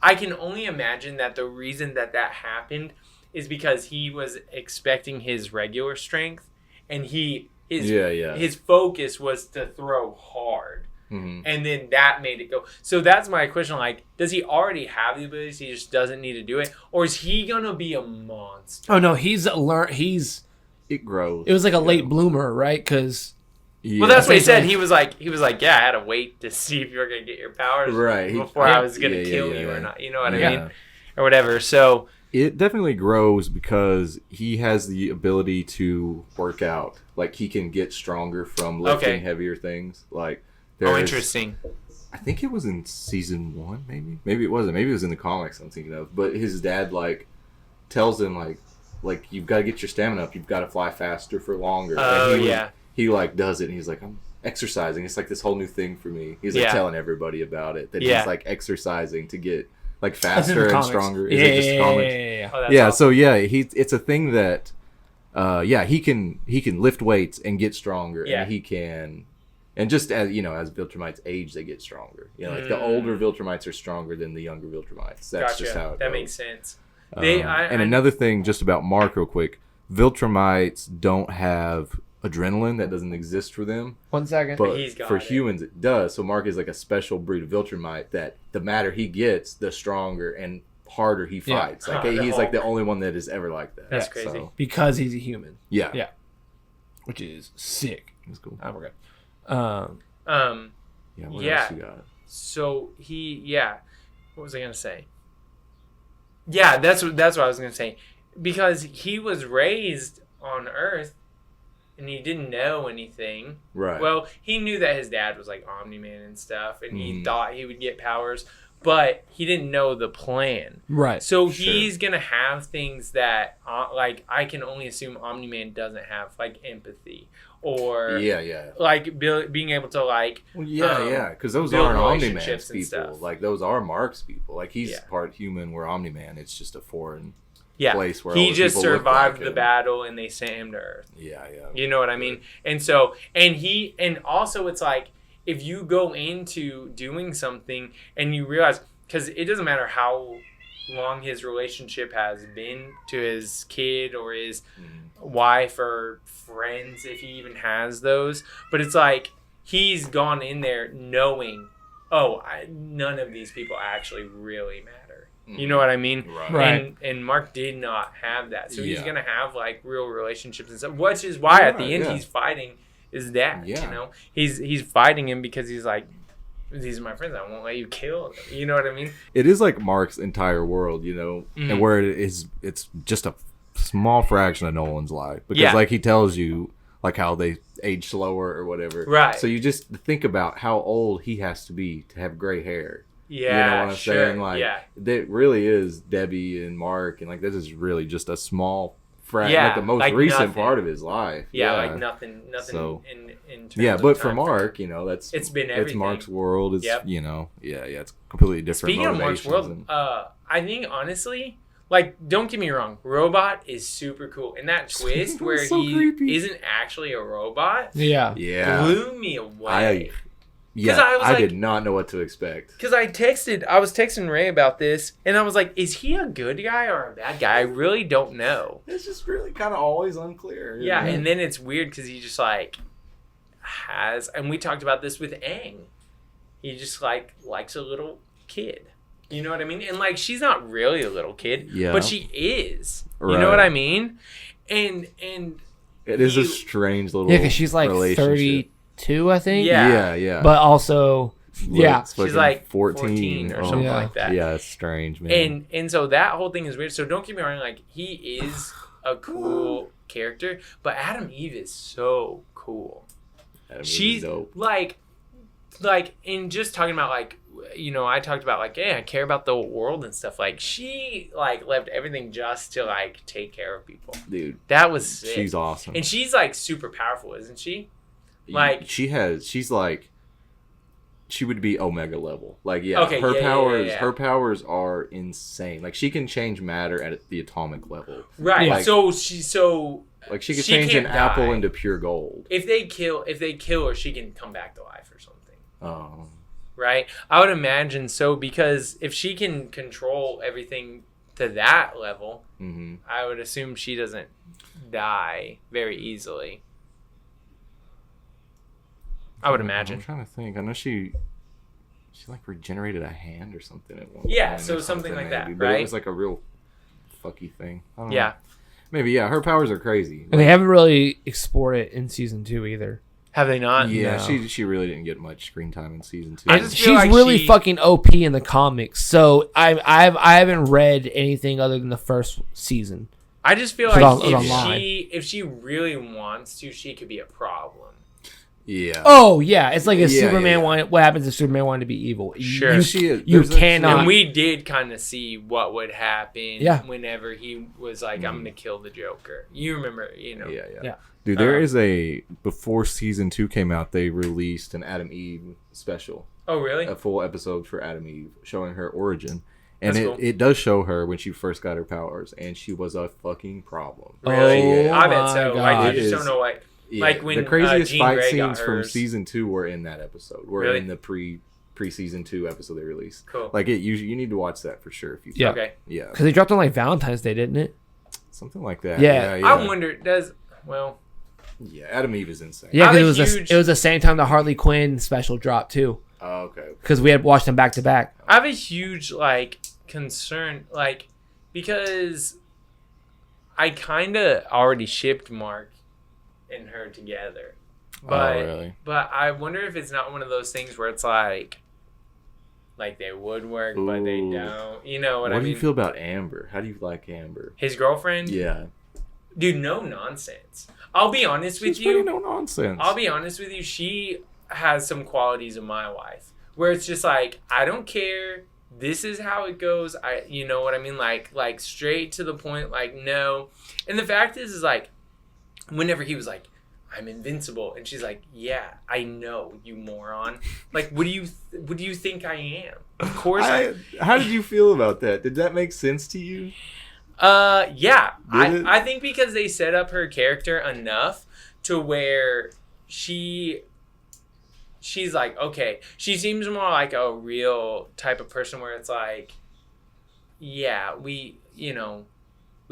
I can only imagine that the reason that happened is because he was expecting his regular strength, and his focus was to throw hard. Mm-hmm. And then that made it go. So that's my question. Does he already have the abilities? He just doesn't need to do it? Or is he going to be a monster? Oh, no. It grows. It was a late bloomer, right? Because... Yeah. Well, that's what he said. He was like, yeah, I had to wait to see if you were going to get your powers right. before I was going to kill you or not. You know what I mean? Or whatever. So It definitely grows because he has the ability to work out. Like, he can get stronger from lifting heavier things. Like, interesting. I think it was in season 1, maybe. Maybe it wasn't. Maybe it was in the comics I'm thinking of. But his dad, like, tells him, like you've got to get your stamina up. You've got to fly faster for longer. Oh, He, like, does it, and he's like, I'm exercising. It's like this whole new thing for me. He's, like, telling everybody about it. That he's, like, exercising to get... like faster and stronger. Is it just comics? Yeah. Oh, yeah. Awesome. So it's a thing that, he can lift weights and get stronger, and he can, and just as as Viltrumites age, they get stronger. Like the older Viltrumites are stronger than the younger Viltrumites. That's just how it goes. Makes sense. Another thing, just about Mark, real quick, Viltrumites don't have adrenaline. That doesn't exist for them. 1 second. But for humans it does. So Mark is like a special breed of Viltrumite that the madder he gets, the stronger and harder he fights. Like he's like the only one that is ever like that. That's crazy. So, because he's a human. Yeah. Which is sick. That's cool. We're good. What else you got? So what was I gonna say? Yeah, that's what I was gonna say. Because he was raised on Earth and he didn't know anything. Right. Well, he knew that his dad was like Omni Man and stuff, and he thought he would get powers, but he didn't know the plan. Right. So he's going to have things that, like, I can only assume Omni Man doesn't have, like, empathy. Or, like, being able to, like... Well, because those aren't Omni Man's people. Stuff. Like, those are Mark's people. Like, he's part human, where Omni Man, it's just a foreign... place where he just survived the battle and they sent him to Earth. You know what I mean? And so and also it's like, if you go into doing something and you realize, because it doesn't matter how long his relationship has been to his kid or his wife or friends, if he even has those, but it's like he's gone in there knowing, none of these people actually really matter. You know what I mean? Right. And Mark did not have that. So he's going to have, like, real relationships and stuff, which is why at the end he's fighting his dad, He's fighting him because he's like, these are my friends. I won't let you kill them. You know what I mean? It is like Mark's entire world, and where it's just a small fraction of Nolan's life. Because, like, he tells you, like, how they age slower or whatever. Right. So you just think about how old he has to be to have gray hair. Yeah, you know what I'm saying? Like, that really is Debbie and Mark, and like this is really just a small like the most recent part of his life. Like nothing. So, in terms but of for Mark, it's been everything. It's Mark's world. It's it's completely different. Speaking of Mark's world, I think honestly, like, don't get me wrong, Robot is super cool, and that twist where he isn't actually a robot, blew me away. I did not know what to expect. Because I was texting Ray about this, and I was like, is he a good guy or a bad guy? I really don't know. It's just really kind of always unclear. Yeah, and then it's weird because he just, like, has, and we talked about this with Aang. He just, like, likes a little kid. You know what I mean? And, like, she's not really a little kid, but she is. You know what I mean? And it is a strange little because she's, like, 32, I think. Yeah. But also, she's like 14 or something like that. Yeah, it's strange, man. And so that whole thing is weird. So don't get me wrong, like, he is a cool character, but Adam Eve is so cool. She's dope. Like, in just talking about, like, I talked about, like, I care about the world and stuff. Like, she, like, left everything just to, like, take care of people. Dude, that was sick. She's awesome, and she's, like, super powerful, isn't she? Like, she's like, she would be Omega level. Like, her powers are insane. Like, she can change matter at the atomic level. Right. Like, she could change an apple into pure gold. If they kill her, she can come back to life or something. Oh. Right? I would imagine so, because if she can control everything to that level, I would assume she doesn't die very easily. I would imagine. I'm trying to think. I know she like regenerated a hand or something at one point. So something like that, but right? It was like a real fucky thing. I don't know. Yeah. Maybe, her powers are crazy. And they haven't really explored it in season 2 either. Have they not? Yeah, No. she really didn't get much screen time in season 2. I just She's feel like really fucking OP in the comics. So I haven't read anything other than the first season. I just feel It was like online. if she really wants to, she could be a problem. Yeah. Oh yeah, it's like if Yeah, Superman yeah. wanted. What happens if Superman wanted to be evil? Sure. You cannot. And we did kind of see what would happen Yeah. whenever he was like, I'm going to kill the Joker. You remember, Yeah. Dude, there is before season 2 came out, they released an Adam Eve special. Oh, really? A full episode for Adam Eve showing her origin. And That's cool. it does show her when she first got her powers, and she was a fucking problem. Really? Oh I bet my so. God. Like, you just It don't is- know, like Yeah, when the craziest Jean fight Grey got scenes from hers. season 2 were in that episode. Were Really? in the pre-season 2 episode they released. Cool. Like you need to watch that for sure if you. Yeah. Okay. Yeah. Because they dropped on like Valentine's Day, didn't it? Something like that. Yeah. Yeah. I wonder, Yeah, Adam Eve is insane. Yeah, I'm because a huge- it was the same time the Harley Quinn special dropped too. Oh, okay. Because we had watched them back to back. I have a huge, concern, because I kind of already shipped Mark and her together. But, really? But I wonder if it's not one of those things where it's like they would work, but they Ooh. don't. You know what I mean? What do you feel about Amber? How do you like Amber? His girlfriend? Yeah. Dude, no nonsense. I'll be honest with She's pretty you. no nonsense. I'll be honest with you. She has some qualities of my wife where it's just like, I don't care. This is how it goes. You know what I mean? Like straight to the point. Like, no. And the fact is like, whenever he was like, I'm invincible, and she's like, yeah, I know, you moron. Like, what do you think I am? Of course. How did you feel about that? Did that make sense to you? Yeah. Did it? I think because they set up her character enough to where she's like, okay, she seems more like a real type of person where it's like, yeah, we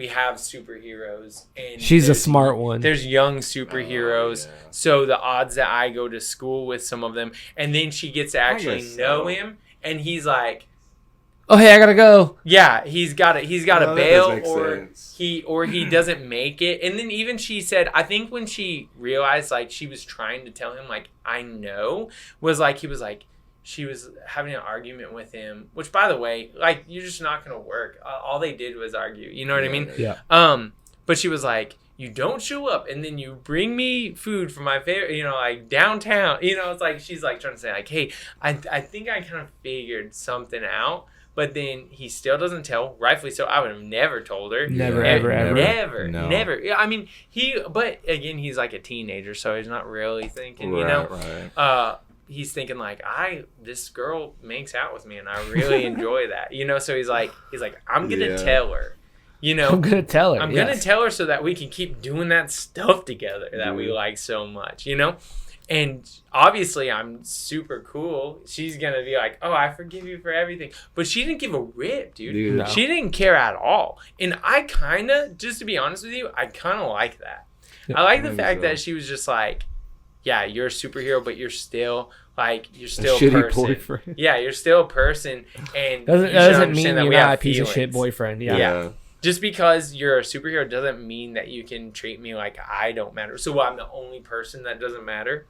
have superheroes, and She's a smart one. there's young superheroes. Oh, yeah. So the odds that I go to school with some of them, and then she gets to actually guess know so. him, and he's like, Oh hey, I gotta go. yeah, he's got to No, that bail, does make or sense. he doesn't make it. And then even she said, I think when she realized like she was trying to tell him like I know, was like he was like she was having an argument with him, which by the way, like you're just not gonna work. All they did was argue. You know what I mean? Yeah. But she was like, you don't show up, and then you bring me food from my favorite, like downtown. It's like she's like trying to say like, hey, I think I kind of figured something out. But then he still doesn't tell, rightfully so. I would have never told her. Never, Yeah. ever. No. Never. Yeah, I mean, but again, he's like a teenager, so he's not really thinking, Right. He's thinking like, this girl makes out with me, and I really enjoy that, So he's like, I'm gonna Yeah. tell her, I'm gonna tell her. I'm gonna tell her so that we can keep doing that stuff together that we like so much, And obviously, I'm super cool. She's going to be like, oh, I forgive you for everything. But she didn't give a rip, dude. No. She didn't care at all. And I kind of, just to be honest with you, I kind of like that. Yeah, I like the I think fact so. that she was just like, yeah, you're a superhero, but you're still a shitty person. boyfriend. Yeah, you're still a person. And Doesn't you should mean understand that you're we not have a piece of shit feelings. boyfriend. Yeah. Just because you're a superhero doesn't mean that you can treat me like I don't matter. So I'm the only person that doesn't matter.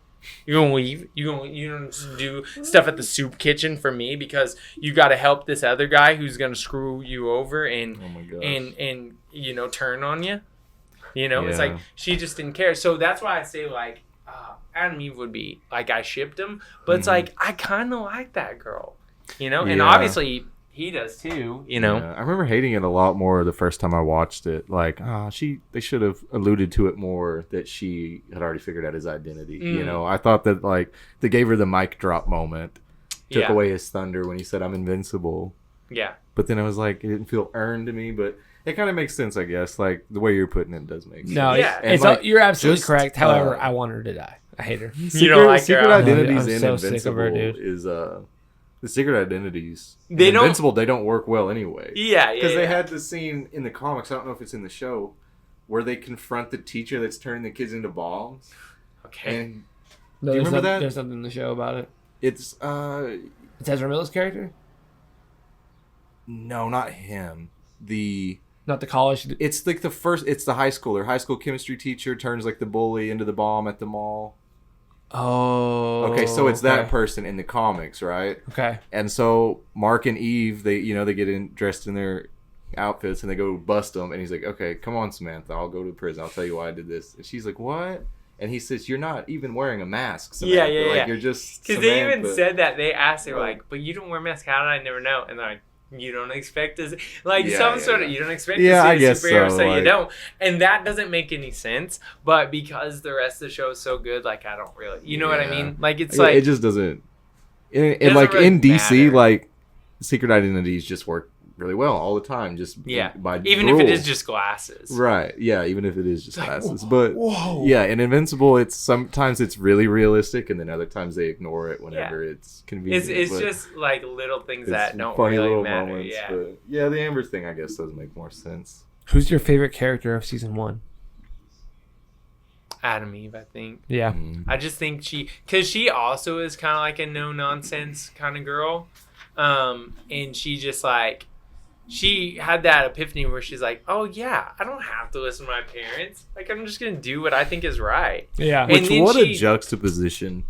You're gonna leave. You don't do stuff at the soup kitchen for me because you got to help this other guy who's gonna screw you over and Oh my gosh. and turn on you. It's Yeah. like she just didn't care. So that's why I say like Adam Eve would be like I shipped him, but it's like I kind of like that girl, and Yeah. obviously he does too. Yeah, I remember hating it a lot more the first time I watched it. Like, they should have alluded to it more that she had already figured out his identity. I thought that like they gave her the mic drop moment, took away his thunder when he said I'm invincible. Yeah. But then I was like, it didn't feel earned to me, but it kind of makes sense, I guess. Like the way you're putting it does make sense. No, Yeah. And, it's like, you're absolutely just, correct. However, I want her to die. I hate her. You don't like her, Secret huh? Identities I'm in so sick of Invincible her, dude. is the Secret Identities. They in don't- Invincible, they don't work well anyway. Yeah. Because they had the scene in the comics, I don't know if it's in the show, where they confront the teacher that's turning the kids into bombs. Okay. And No, Do you remember that? There's something in the show about it. it's It's Ezra Miller's character, no, not him. not the college. It's like it's the high schooler. High school chemistry teacher turns like the bully into the bomb at the mall. Oh. Okay, so it's that person in the comics, right? Okay. And so Mark and Eve, they get dressed in their outfits and they go bust them, and he's like, okay, come on, Samantha, I'll go to prison, I'll tell you why I did this. And she's like, what? And he says, you're not even wearing a mask, Samantha. Yeah. You're just because they even said that. They asked, they were like, but you don't wear a mask, how did I never know? And they're like, you don't expect us, like you don't expect to see a superhero, so you don't. And that doesn't make any sense, but because the rest of the show is so good, like I don't really, you know what I mean? Like it's like it just doesn't. And like really in DC, matter. Like secret identities just work really well all the time, just by even rules. If it is just glasses, right? Yeah, even if it is just glasses, but yeah, in Invincible, it's sometimes it's really realistic, and then other times they ignore it whenever it's convenient. It's just like little things that don't really matter. Moments, but yeah, the Amber thing I guess does make more sense. Who's your favorite character of season 1? Adam Eve, I think. Yeah, I just think because she also is kind of like a no nonsense kind of girl, and she just like. She had that epiphany where she's like, oh, yeah, I don't have to listen to my parents. Like, I'm just going to do what I think is right. Yeah. Which, what a juxtaposition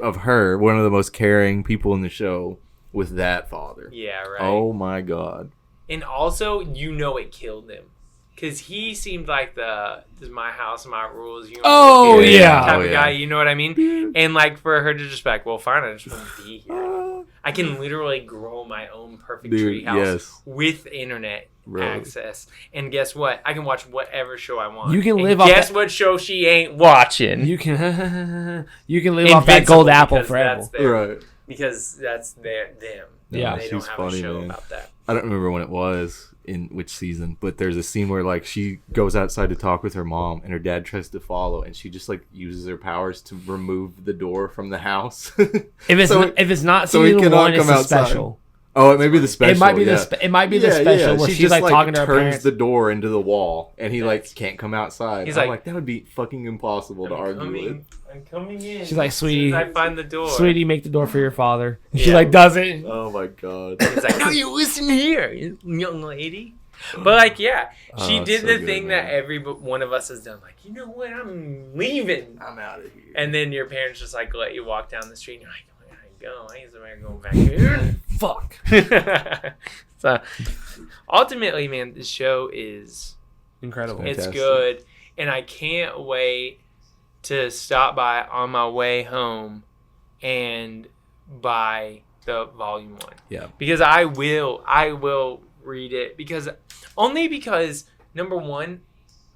of her, one of the most caring people in the show, with that father. Yeah, right. Oh, my God. And also, it killed him. Because he seemed like this is my house, my rules. You know, type of guy, you know what I mean? And, like, for her to just be like, well, fine, I just want to be here. I can literally grow my own perfect treehouse with internet access. And guess what? I can watch whatever show I want. You can live off guess what show she ain't watching? You can live off that gold apple forever. Right. Because that's them. Yeah. They don't have funny, a show about that. I don't remember when it was. In which season, but there's a scene where like she goes outside to talk with her mom and her dad tries to follow, and she just like uses her powers to remove the door from the house. If it's not season 1, it's a special. Oh, it may be the special. It might be the special where she's like talking to her parents. Turns the door into the wall, and he like can't come outside. He's like, that would be fucking impossible to argue with. I'm coming in. She's like, sweetie, I find the door. Sweetie, make the door for your father. And she like does it. Oh my God. He's like, no, you listen here, young lady. But like, she did the thing that every one of us has done. Like, you know what? I'm leaving. I'm out of here. And then your parents just like let you walk down the street, and you're like, where did I go? I guess I'm going back here. Fuck. So, ultimately, man, this show is incredible. It's good, and I can't wait to stop by on my way home and buy the volume 1. Yeah. Because I will read it because number 1,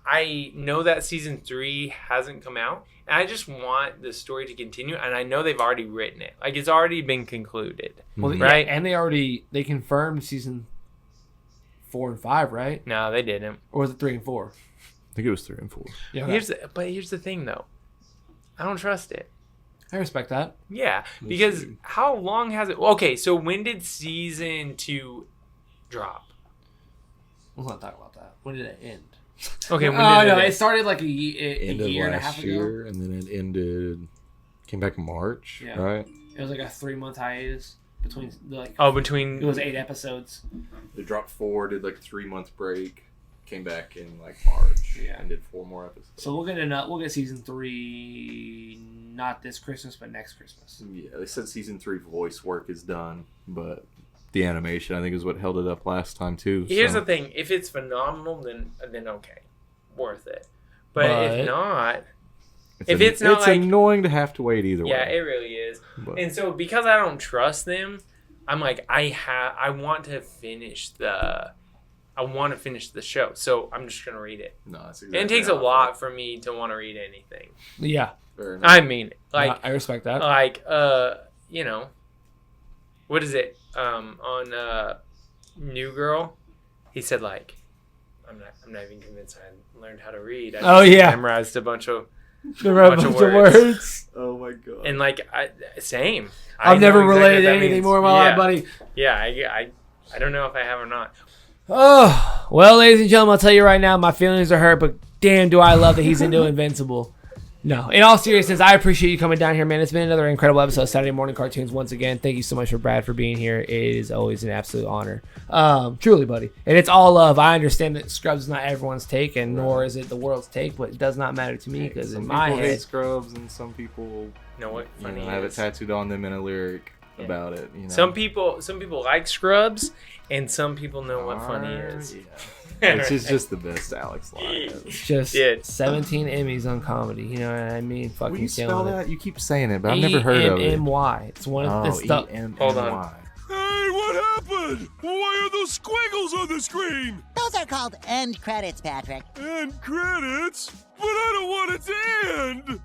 I know that season 3 hasn't come out, and I just want the story to continue, and I know they've already written it. Like, it's already been concluded. Well, right? And they confirmed season 4 and 5, right? No, they didn't. Or was it 3 and 4? I think it was 3 and 4. Yeah. Okay. Here's the thing, though. I don't trust it. I respect that. Yeah, because how long has it... Okay, so when did season 2 drop? We'll not talk about that. When did it end? Okay, when did it end? It started like a year and a half ago. And then it ended... Came back in March, right? It was like a 3-month hiatus between... between... It was 8 episodes. They dropped 4, did like a 3-month break. Came back in like March and did 4 more episodes. So we'll get season 3 not this Christmas but next Christmas. Yeah, they said season 3 voice work is done, but the animation I think is what held it up last time too. Here's the thing: if it's phenomenal, then okay, worth it. But if not, it's annoying to have to wait either way. Yeah, it really is. But. And so because I don't trust them, I'm like I want to finish the show, so I'm just gonna read it. No, that's exactly. And it takes a lot for me to want to read anything. Yeah, I mean, like I respect that. Like, you know, what is it? On New Girl, he said like, I'm not even convinced I learned how to read. I memorized a bunch of words. Oh my God. And like, same. I've never related anything more in my life, buddy. Yeah, I don't know if I have or not. Oh, well, ladies and gentlemen, I'll tell you right now, my feelings are hurt, but damn do I love that he's into Invincible. No, in all seriousness, I appreciate you coming down here, man. It's been another incredible episode of Saturday Morning Cartoons once again. Thank you so much for Brad for being here. It is always an absolute honor. Truly, buddy. And it's all love. I understand that Scrubs is not everyone's take, and nor is it the world's take, but it does not matter to me because in my head... Some people hate Scrubs, and some people know what funny is. Have it tattooed on them in a lyric about it. You know? Some people like Scrubs, and some people know what funny is. Yeah. Which is just the best Alex line. It's just 17 Emmys on comedy. You know what I mean? Fucking Will you spell killing that? it. You keep saying it, but I've never heard of it. E-M-M-Y. It's one of the stuff. Hold on. Hey, what happened? Why are those squiggles on the screen? Those are called end credits, Patrick. End credits? But I don't want it to end!